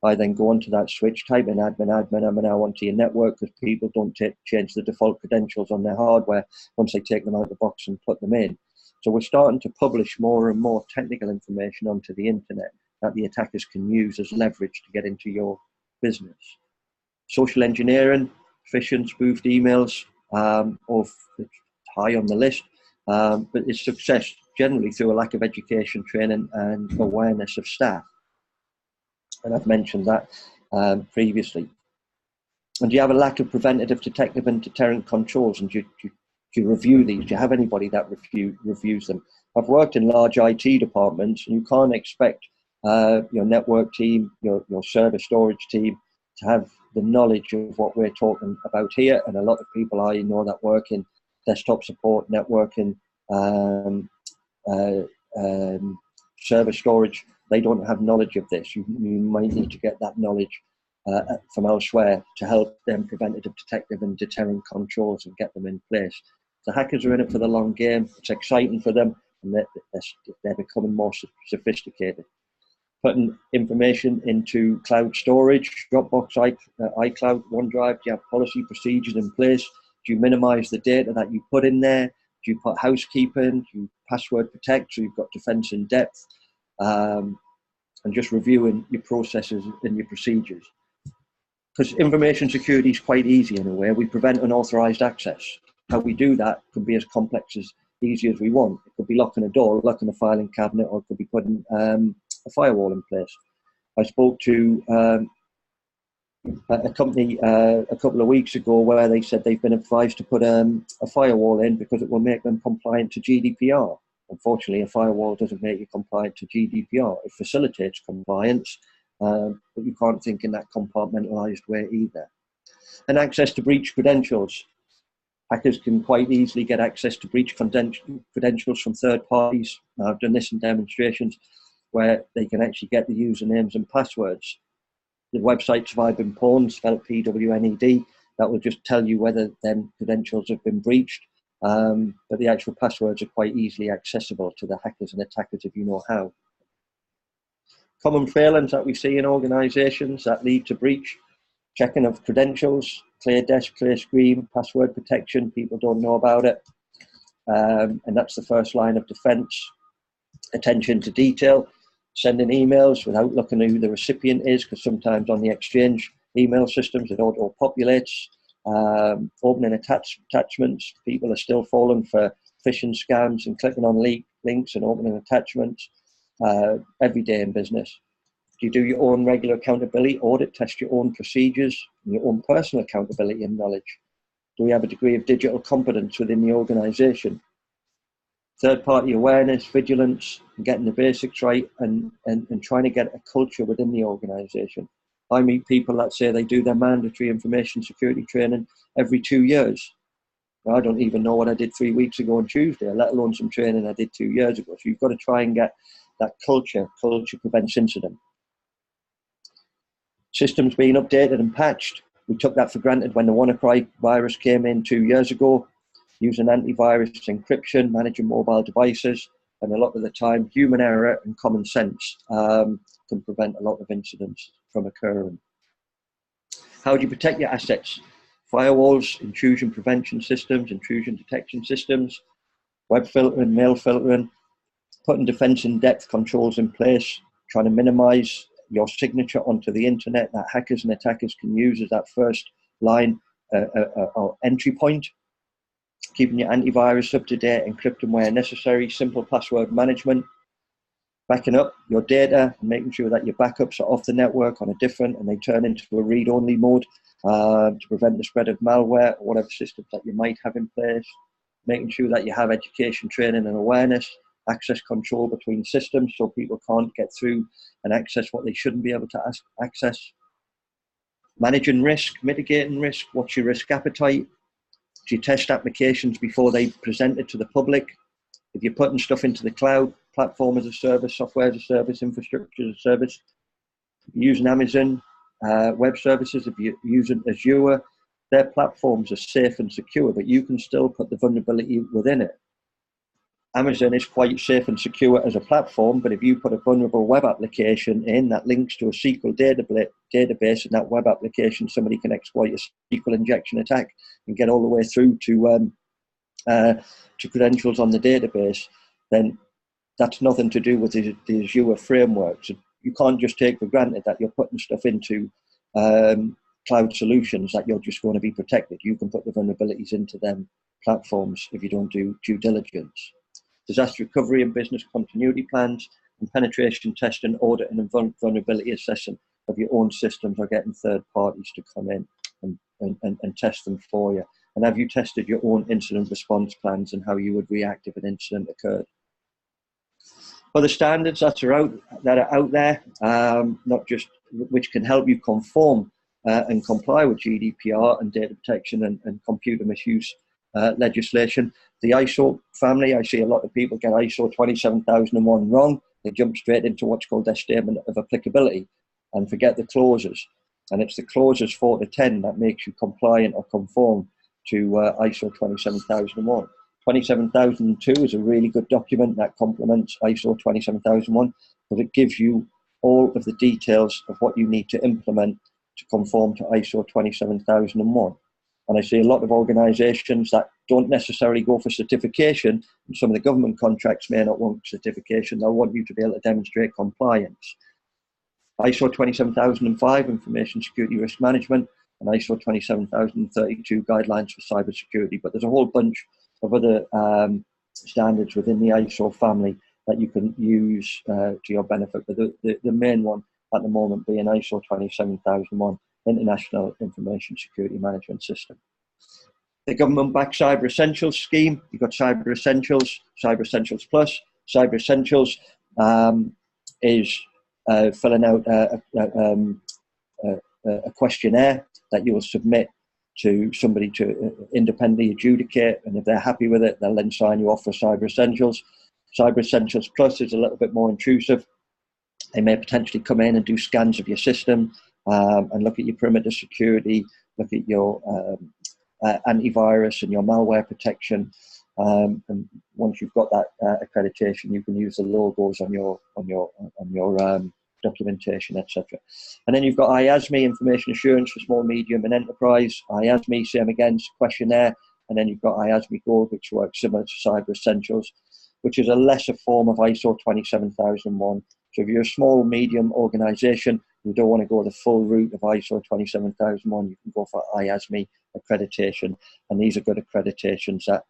I then go onto that switch, type in admin. I'm now onto your network, because people don't change the default credentials on their hardware once they take them out of the box and put them in. So we're starting to publish more and more technical information onto the internet that the attackers can use as leverage to get into your business. Social engineering, phishing, spoofed emails, it's high on the list, but it's success generally through a lack of education, training, and awareness of staff. And I've mentioned that previously. And do you have a lack of preventative, detective, and deterrent controls? And do you review these? Do you have anybody that reviews them? I've worked in large IT departments, and you can't expect your network team, your server storage team, to have the knowledge of what we're talking about here. And a lot of people I know that work in desktop support, networking, server storage, they don't have knowledge of this. You might need to get that knowledge from elsewhere to help them preventative, detective, and deterrent controls and get them in place. The hackers are in it for the long game. It's exciting for them, and they're becoming more sophisticated. Putting information into cloud storage, Dropbox, iCloud, OneDrive. Do you have policy procedures in place? Do you minimize the data that you put in there? Do you put housekeeping? Do you password protect so you've got defense in depth? And just reviewing your processes and your procedures. Because information security is quite easy in a way. We prevent unauthorized access. How we do that can be as complex easy as we want. It could be locking a door, locking a filing cabinet, or it could be putting a firewall in place. I spoke to a company a couple of weeks ago where they said they've been advised to put a firewall in because it will make them compliant to GDPR. Unfortunately, a firewall doesn't make you compliant to GDPR. It facilitates compliance, but you can't think in that compartmentalized way either. And access to breach credentials. Hackers can quite easily get access to breach credentials from third parties. I've done this in demonstrations where they can actually get the usernames and passwords. The website's Vibrant Pwned, spelled P-W-N-E-D, that will just tell you whether them credentials have been breached. But the actual passwords are quite easily accessible to the hackers and attackers if you know how. Common failings that we see in organisations that lead to breach: checking of credentials, clear desk, clear screen, password protection. People don't know about it. And that's the first line of defence. Attention to detail, sending emails without looking at who the recipient is, because sometimes on the Exchange email systems it auto-populates. Opening attachments. People are still falling for phishing scams and clicking on links and opening attachments every day in business. Do you do your own regular accountability audit, test your own procedures, and your own personal accountability and knowledge? Do we have a degree of digital competence within the organisation? Third-party awareness, vigilance, and getting the basics right, and trying to get a culture within the organisation. I meet people that say they do their mandatory information security training every 2 years. I don't even know what I did 3 weeks ago on Tuesday, let alone some training I did 2 years ago. So you've got to try and get that culture. Culture prevents incident. Systems being updated and patched. We took that for granted when the WannaCry virus came in 2 years ago. Using antivirus encryption, managing mobile devices, and a lot of the time human error and common sense can prevent a lot of incidents from occurring. How do you protect your assets? Firewalls, intrusion prevention systems, intrusion detection systems, web filtering, mail filtering, putting defense in depth controls in place, trying to minimize your signature onto the internet that hackers and attackers can use as that first line or entry point. Keeping your antivirus up to date, encrypting where necessary, simple password management, backing up your data and making sure that your backups are off the network on a different and they turn into a read-only mode to prevent the spread of malware or whatever systems that you might have in place. Making sure that you have education, training and awareness, access control between systems so people can't get through and access what they shouldn't be able to access. Managing risk, mitigating risk, what's your risk appetite? Do you test applications before they present it to the public? If you're putting stuff into the cloud, platform as a service, software as a service, infrastructure as a service, if you're using Amazon web services, if you're using Azure, their platforms are safe and secure, but you can still put the vulnerability within it. Amazon is quite safe and secure as a platform, but if you put a vulnerable web application in that links to a SQL database in that web application, somebody can exploit a SQL injection attack and get all the way through to credentials on the database, then that's nothing to do with the Azure framework. So you can't just take for granted that you're putting stuff into cloud solutions that you're just going to be protected. You can put the vulnerabilities into them platforms if you don't do due diligence. Disaster recovery and business continuity plans, and penetration testing, auditing and vulnerability assessment of your own systems, or getting third parties to come in and test them for you. And have you tested your own incident response plans and how you would react if an incident occurred? Other standards that are out there, not just which can help you conform and comply with GDPR and data protection and computer misuse legislation. The ISO family, I see a lot of people get ISO 27001 wrong. They jump straight into what's called their statement of applicability and forget the clauses. And it's the clauses 4 to 10 that makes you compliant or conform to ISO 27001. 27002 is a really good document that complements ISO 27001, but it gives you all of the details of what you need to implement to conform to ISO 27001. And I see a lot of organisations that don't necessarily go for certification, and some of the government contracts may not want certification. They'll want you to be able to demonstrate compliance. ISO 27005, Information Security Risk Management, and ISO 27032, Guidelines for Cybersecurity. But there's a whole bunch of other standards within the ISO family that you can use to your benefit. But the main one at the moment being ISO 27001, International Information Security Management System. The government-backed Cyber Essentials scheme, you've got Cyber Essentials, Cyber Essentials Plus. Cyber Essentials is filling out a questionnaire that you will submit to somebody to independently adjudicate, and if they're happy with it, they'll then sign you off for Cyber Essentials. Cyber Essentials Plus is a little bit more intrusive. They may potentially come in and do scans of your system and look at your perimeter security, look at your antivirus and your malware protection. And once you've got that accreditation, you can use the logos on your documentation, etc. And then you've got IASME, Information Assurance for Small, Medium and Enterprise. IASME, same again, questionnaire. And then you've got IASME Gold, which works similar to Cyber Essentials, which is a lesser form of ISO 27001. So if you're a small, medium organization, you don't want to go the full route of ISO 27001, you can go for IASME accreditation. And these are good accreditations that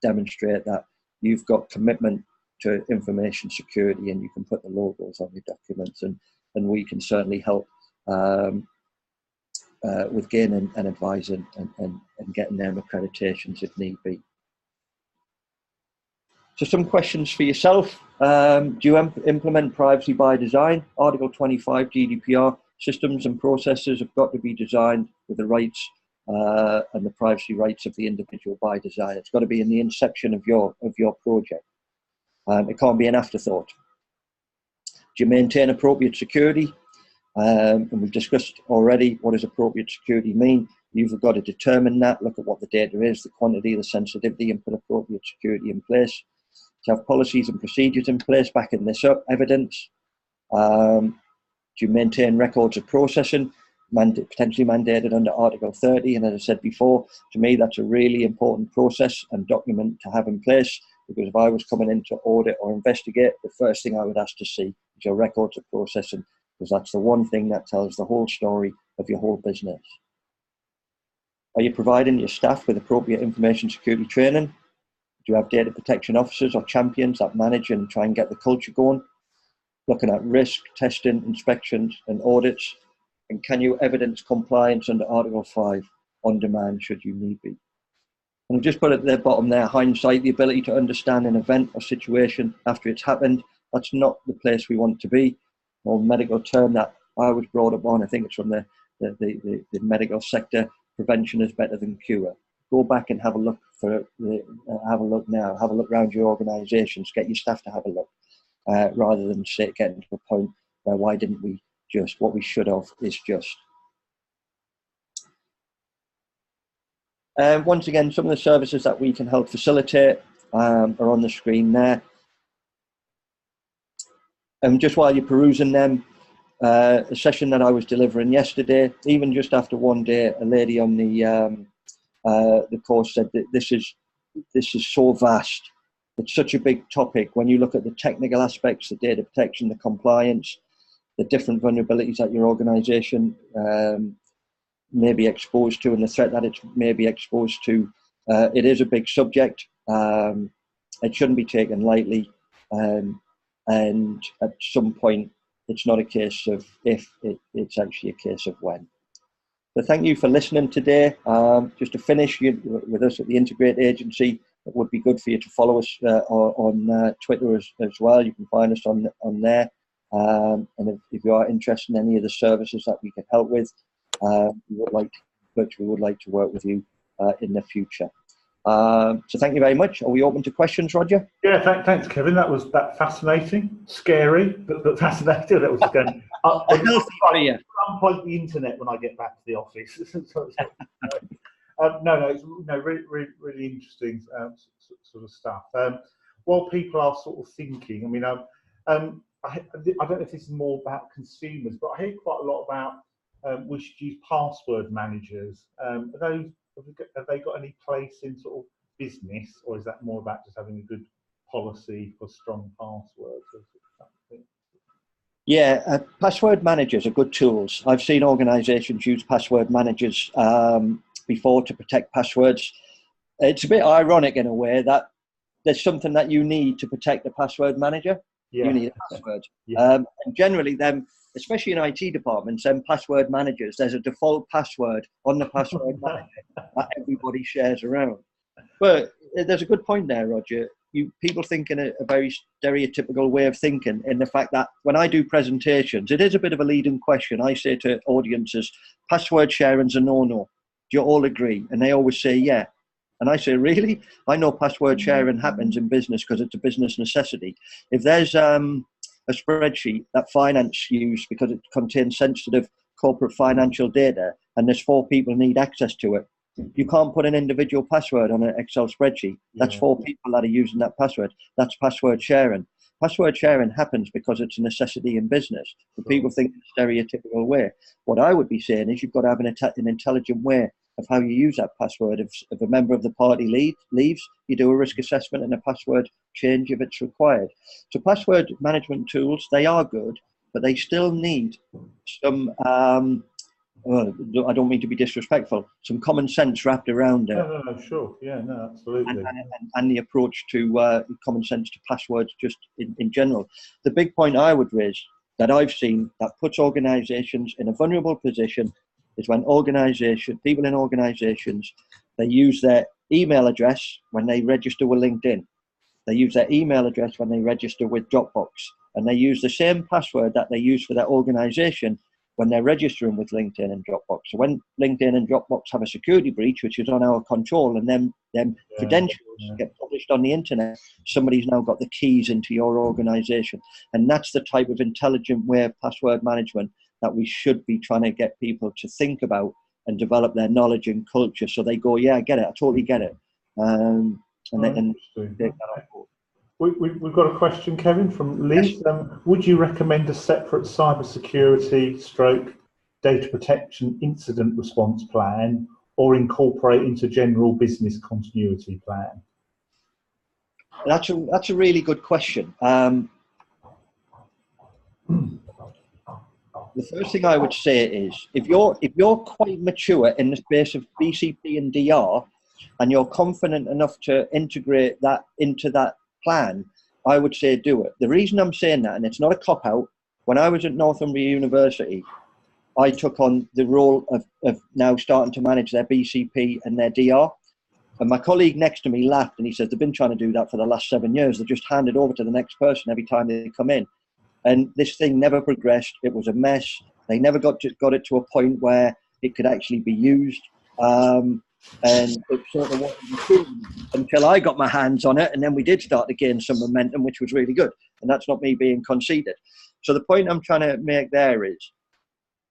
demonstrate that you've got commitment to information security, and you can put the logos on your documents, and we can certainly help with gaining and advising and getting them accreditations if need be. So some questions for yourself. Do you implement privacy by design? Article 25 GDPR, systems and processes have got to be designed with the rights and the privacy rights of the individual by design. It's got to be in the inception of your project. It can't be an afterthought. Do you maintain appropriate security? And we've discussed already, what does appropriate security mean? You've got to determine that, look at what the data is, the quantity, the sensitivity, and put appropriate security in place. To have policies and procedures in place, backing this up, evidence. Do you maintain records of processing, potentially mandated under Article 30? And as I said before, to me, that's a really important process and document to have in place, because if I was coming in to audit or investigate, the first thing I would ask to see is your records of processing, because that's the one thing that tells the whole story of your whole business. Are you providing your staff with appropriate information security training? Do you have data protection officers or champions that manage and try and get the culture going? Looking at risk, testing, inspections and audits. And can you evidence compliance under Article 5 on demand should you need be? And just put at the bottom there, hindsight, the ability to understand an event or situation after it's happened. That's not the place we want to be. Or medical term that I was brought up on, I think it's from the medical sector, prevention is better than cure. Go back and have a look now. Have a look around your organisations. Get your staff to have a look, rather than getting to a point where why didn't we just? What we should have is just. Once again, some of the services that we can help facilitate are on the screen there. And just while you're perusing them, a session that I was delivering yesterday, even just after one day, a lady on the course said that this is so vast. It's such a big topic. When you look at the technical aspects, the data protection, the compliance, the different vulnerabilities that your organisation may be exposed to, and the threat that it may be exposed to, it is a big subject. It shouldn't be taken lightly, and at some point, it's not a case of if, it's actually a case of when. So thank you for listening today. Just to finish with us at the Integrate Agency, it would be good for you to follow us on Twitter as well. You can find us on there. And if you are interested in any of the services that we can help with, we would like to work with you in the future. So thank you very much. Are we open to questions, Roger? Yeah, thanks, Kevin. That was fascinating, scary, but fascinating. That was going unplug the internet when I get back to the office. No, it's really interesting sort of stuff. While people are sort of thinking, I mean, I don't know if this is more about consumers, but I hear quite a lot about we should use password managers. Have they got any place in sort of business, or is that more about just having a good policy for strong passwords? Yeah, password managers are good tools. I've seen organisations use password managers before to protect passwords. It's a bit ironic in a way that there's something that you need to protect the password manager. Yeah. You need a password. Yeah. And generally them, especially in IT departments, them password managers, there's a default password on the password manager that everybody shares around. But there's a good point there, Roger. People think in a very stereotypical way of thinking, in the fact that when I do presentations, it is a bit of a leading question. I say to audiences, password sharing's a no-no. Do you all agree? And they always say, yeah. And I say, really? I know password sharing happens in business because it's a business necessity. If there's a spreadsheet that finance use because it contains sensitive corporate financial data and there's 4 people need access to it, you can't put an individual password on an Excel spreadsheet. That's 4 people that are using that password. That's password sharing. Password sharing happens because it's a necessity in business. But people think in a stereotypical way. What I would be saying is you've got to have an intelligent way of how you use that password. If a member of the party leaves, you do a risk assessment and a password change if it's required. So password management tools, they are good, but they still need some I don't mean to be disrespectful, some common sense wrapped around it. No, sure. Yeah, no, absolutely. And the approach to common sense to passwords just in general. The big point I would raise that I've seen that puts organisations in a vulnerable position is when people in organisations, they use their email address when they register with LinkedIn. They use their email address when they register with Dropbox. And they use the same password that they use for their organisation when they're registering with LinkedIn and Dropbox. So when LinkedIn and Dropbox have a security breach, which is on our control, and them credentials get published on the internet, somebody's now got the keys into your organization. And that's the type of intelligent way of password management that we should be trying to get people to think about and develop their knowledge and culture. So they go, yeah, I get it. I totally get it. We've got a question, Kevin, from Liz. Yes. Would you recommend a separate cybersecurity / data protection incident response plan or incorporate into general business continuity plan? That's a really good question. The first thing I would say is if you're quite mature in the space of BCP and DR and you're confident enough to integrate that into that plan, I would say do it. The reason I'm saying that, and it's not a cop-out, when I was at Northumbria University, I took on the role of now starting to manage their BCP and their DR. And my colleague next to me laughed and he said, they've been trying to do that for the last 7 years. They just hand it over to the next person every time they come in. And this thing never progressed. It was a mess. They never got it to a point where it could actually be used. And it sort of wasn't until I got my hands on it, and then we did start to gain some momentum, which was really good. And that's not me being conceited. So the point I'm trying to make there is,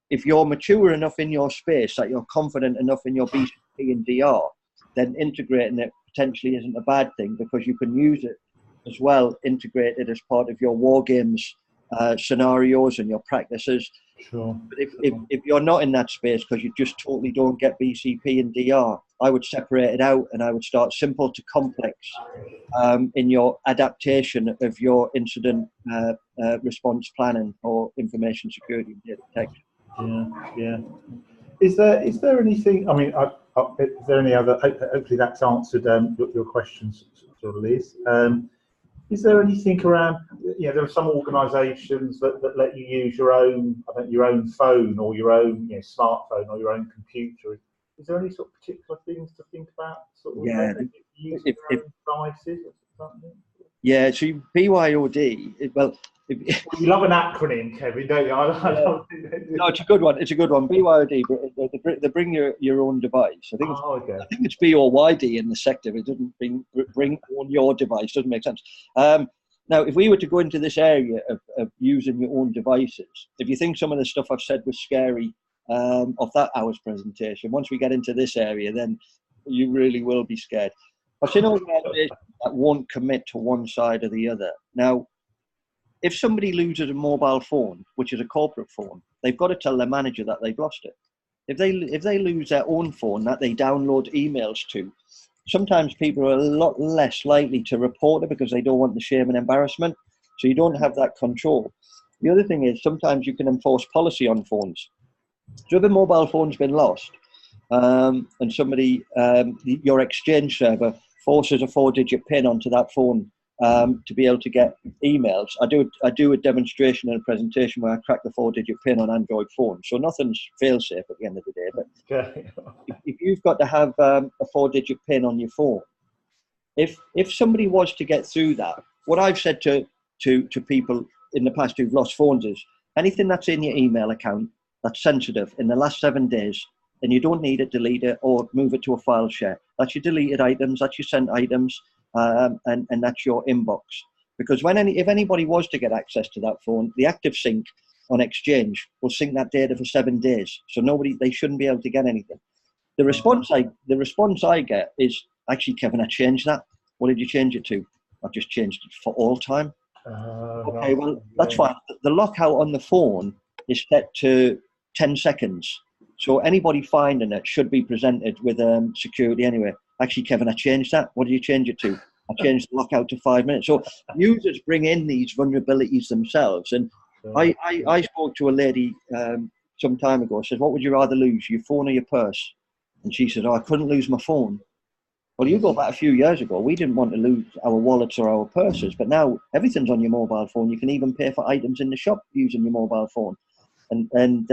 if you're mature enough in your space that you're confident enough in your BCP and DR, then integrating it potentially isn't a bad thing because you can use it as well, integrated as part of your war games scenarios and your practices. Sure. But if you're not in that space because you just totally don't get BCP and DR, I would separate it out and I would start simple to complex in your adaptation of your incident response planning or information security and data protection. Yeah. Is there anything? I mean, is there any other? Hopefully, that's answered your questions, sort of, Liz. Is there anything around? There are some organisations that let you use your own phone or your own smartphone or your own computer. Is there any sort of particular things to think about? Sort of using your own devices or something? Yeah, so BYOD. Well, you love an acronym, Kevin, don't you? No, it's a good one. BYOD, they bring your own device. I think it's BOYD in the sector. It doesn't bring on your device. Doesn't make sense. Now, if we were to go into this area of using your own devices, if you think some of the stuff I've said was scary of that hour's presentation, once we get into this area, then you really will be scared. I've seen organisations that won't commit to one side or the other. Now, if somebody loses a mobile phone, which is a corporate phone, they've got to tell their manager that they've lost it. If they lose their own phone that they download emails to, sometimes people are a lot less likely to report it because they don't want the shame and embarrassment. So you don't have that control. The other thing is sometimes you can enforce policy on phones. So if a mobile phone's been lost and somebody, your Exchange server forces a 4-digit PIN onto that phone to be able to get emails. I do a demonstration and a presentation where I crack the 4-digit PIN on Android phones. So nothing's fail-safe at the end of the day. But if you've got to have a 4-digit PIN on your phone, if somebody was to get through that, what I've said to people in the past who've lost phones is, anything that's in your email account that's sensitive in the last 7 days, and you don't need it, delete it or move it to a file share. That's your deleted items, that's your sent items, and that's your inbox. Because if anybody was to get access to that phone, the active sync on Exchange will sync that data for 7 days. So they shouldn't be able to get anything. The response I get is, actually, Kevin, I changed that. What did you change it to? I've just changed it for all time. Okay, well, that's fine. The lockout on the phone is set to 10 seconds. So anybody finding it should be presented with security anyway. Actually, Kevin, I changed that. What did you change it to? I changed the lockout to 5 minutes. So users bring in these vulnerabilities themselves. And I spoke to a lady some time ago. Says, what would you rather lose, your phone or your purse? And she said, I couldn't lose my phone. Well, you go back a few years ago, we didn't want to lose our wallets or our purses, but now everything's on your mobile phone. You can even pay for items in the shop using your mobile phone. And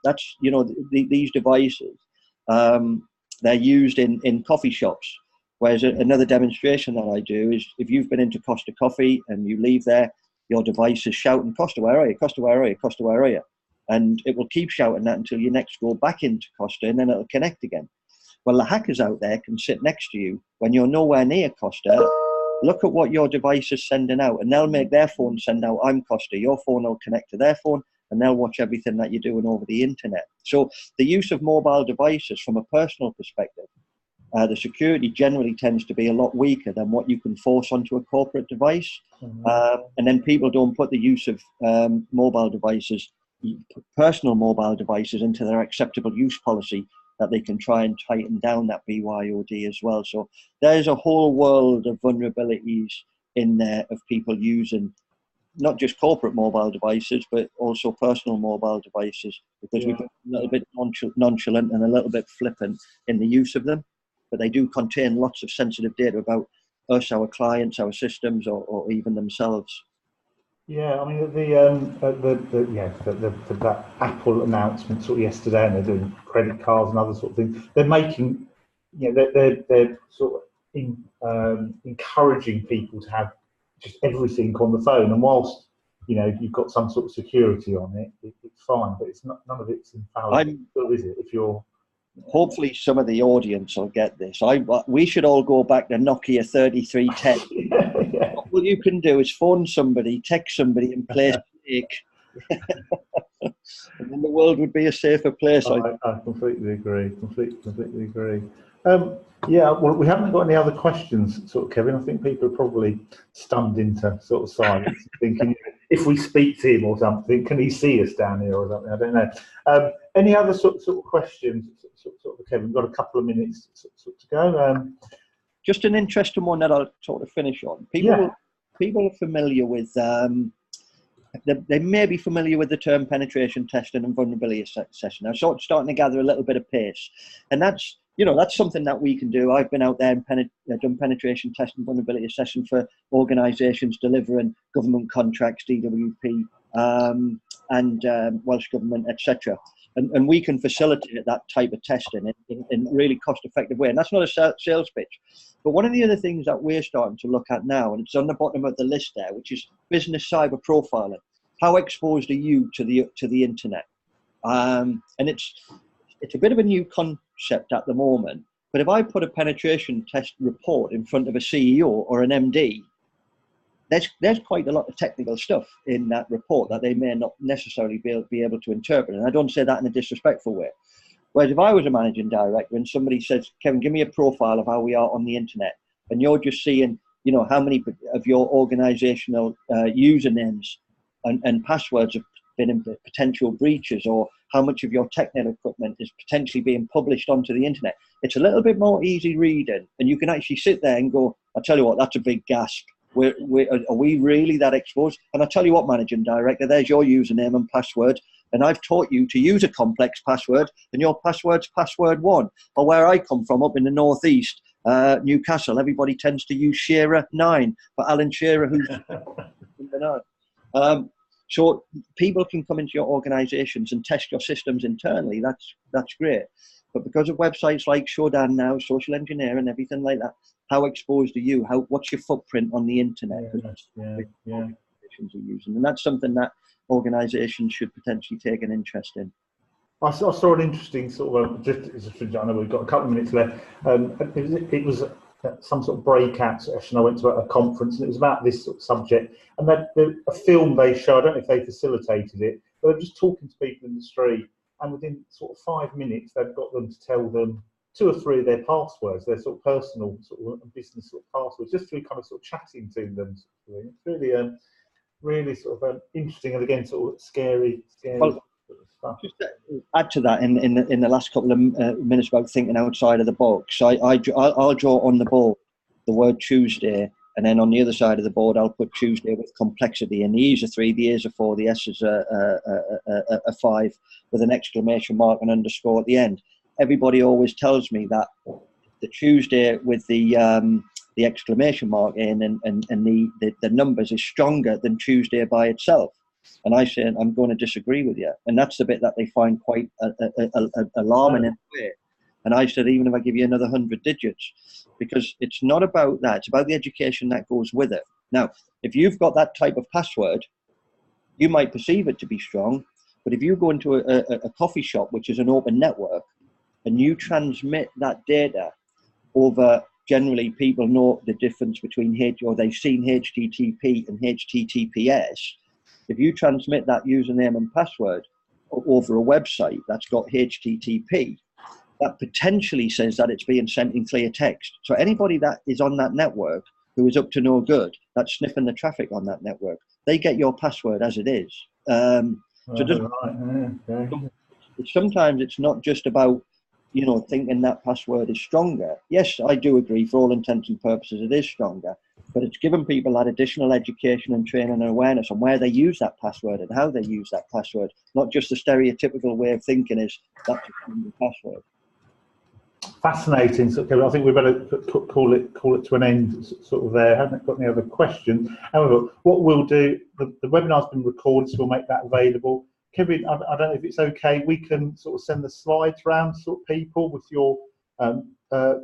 that's, these devices, they're used in coffee shops. Whereas another demonstration that I do is, if you've been into Costa Coffee and you leave there, your device is shouting, Costa, where are you? Costa, where are you? Costa, where are you? And it will keep shouting that until you next go back into Costa, and then it'll connect again. Well, the hackers out there can sit next to you when you're nowhere near Costa, look at what your device is sending out, and they'll make their phone send out, I'm Costa. Your phone will connect to their phone, and they'll watch everything that you're doing over the internet. So the use of mobile devices from a personal perspective, the security generally tends to be a lot weaker than what you can force onto a corporate device. And then people don't put the use of mobile devices, personal mobile devices, into their acceptable use policy, that they can try and tighten down that BYOD as well. So there's a whole world of vulnerabilities in there of people using not just corporate mobile devices, but also personal mobile devices, because we've been a little bit nonchalant and a little bit flippant in the use of them. But they do contain lots of sensitive data about us, our clients, our systems, or even themselves. Yeah, I mean that Apple announcement sort of yesterday, and they're doing credit cards and other sort of things. They're making, they're sort of encouraging people to have just everything on the phone. And whilst you've got some sort of security on it, it's fine, but it's not, none of it's infallible, is it? If you're Hopefully some of the audience will get this. We should all go back to Nokia 3310. All you can do is phone somebody, text somebody, and play Snake. And then the world would be a safer place. I completely agree. Completely agree. Well, we haven't got any other questions, sort of, Kevin. I think people are probably stunned into sort of silence, thinking if we speak to him or something, can he see us down here or something? I don't know. Any other sort of questions, sort of, Kevin? We've got a couple of minutes to go. Just an interesting one that I'll sort of finish on. People are familiar with. They may be familiar with the term penetration testing and vulnerability assessment. I'm sort of starting to gather a little bit of pace, and that's something that we can do. I've been out there and done penetration testing, vulnerability assessment for organisations delivering government contracts, DWP, and Welsh Government, etc. And we can facilitate that type of testing in a really cost-effective way. And that's not a sales pitch. But one of the other things that we're starting to look at now, and it's on the bottom of the list there, which is business cyber profiling. How exposed are you to the internet? And it's a bit of a new concept at the moment. But if I put a penetration test report in front of a CEO or an MD, there's quite a lot of technical stuff in that report that they may not necessarily be able to interpret. And I don't say that in a disrespectful way. Whereas if I was a managing director and somebody says, Kevin, give me a profile of how we are on the internet, and you're just seeing, how many of your organizational usernames and passwords have been in potential breaches, or how much of your technical equipment is potentially being published onto the internet, it's a little bit more easy reading. And you can actually sit there and go, I tell you what, that's a big gasp. Are we really that exposed? And I tell you what, managing director, there's your username and password, and I've taught you to use a complex password, and your password's password 1. Or where I come from, up in the northeast, Newcastle, everybody tends to use Shearer 9 for Alan Shearer, who's number 9. So people can come into your organisations and test your systems internally. That's great. But because of websites like Shodan now, social engineering, everything like that, how exposed are you? What's your footprint on the internet? Organisations are using, and that's something that organisations should potentially take an interest in. I saw an interesting sort of I know we've got a couple of minutes left. It was some sort of breakout session. I went to a conference, and it was about this sort of subject. And a film they showed, I don't know if they facilitated it, but they're just talking to people in the street, and within sort of 5 minutes, they've got them to tell them 2 or 3 of their passwords, their sort of personal sort of business sort of passwords, just through kind of sort of chatting to them. It's really, really sort of interesting, and again, sort of scary. Well, just to add to that, in the last couple of minutes about thinking outside of the box, I'll draw on the board the word Tuesday, and then on the other side of the board I'll put Tuesday with complexity, and the E's are 3, the A's are 4, the S is a 5 with an exclamation mark and underscore at the end. Everybody always tells me that the Tuesday with the exclamation mark in and the numbers is stronger than Tuesday by itself. And I say, I'm going to disagree with you. And that's the bit that they find quite alarming in a way. And I said, even if I give you another 100 digits, because it's not about that. It's about the education that goes with it. Now, if you've got that type of password, you might perceive it to be strong. But if you go into a coffee shop, which is an open network, and you transmit that data over, generally people know the difference between or they've seen HTTP and HTTPS. If you transmit that username and password over a website that's got HTTP, that potentially says that it's being sent in clear text. So anybody that is on that network who is up to no good, that's sniffing the traffic on that network, they get your password as it is. Sometimes it's not just about, thinking that password is stronger. Yes, I do agree, for all intents and purposes, it is stronger. But it's given people that additional education and training and awareness on where they use that password and how they use that password, not just the stereotypical way of thinking is that's a password. Fascinating. So, okay, I think we better call it to an end sort of there. I haven't got any other questions. However, what we'll do, the webinar's been recorded, so we'll make that available. Kevin, I don't know if it's okay, we can sort of send the slides around sort of people with your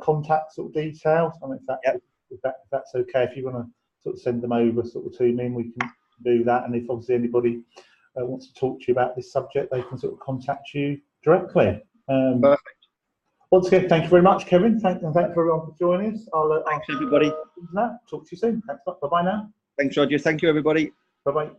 contact sort of details. I mean, if that's okay, if you want to sort of send them over sort of to me, and we can do that. And if obviously anybody wants to talk to you about this subject, they can sort of contact you directly. Perfect. Once again, thank you very much, Kevin. Thanks everyone for joining us. Thanks everybody. Talk to you soon. Thanks. Bye bye now. Thanks, Roger. Thank you, everybody. Bye bye.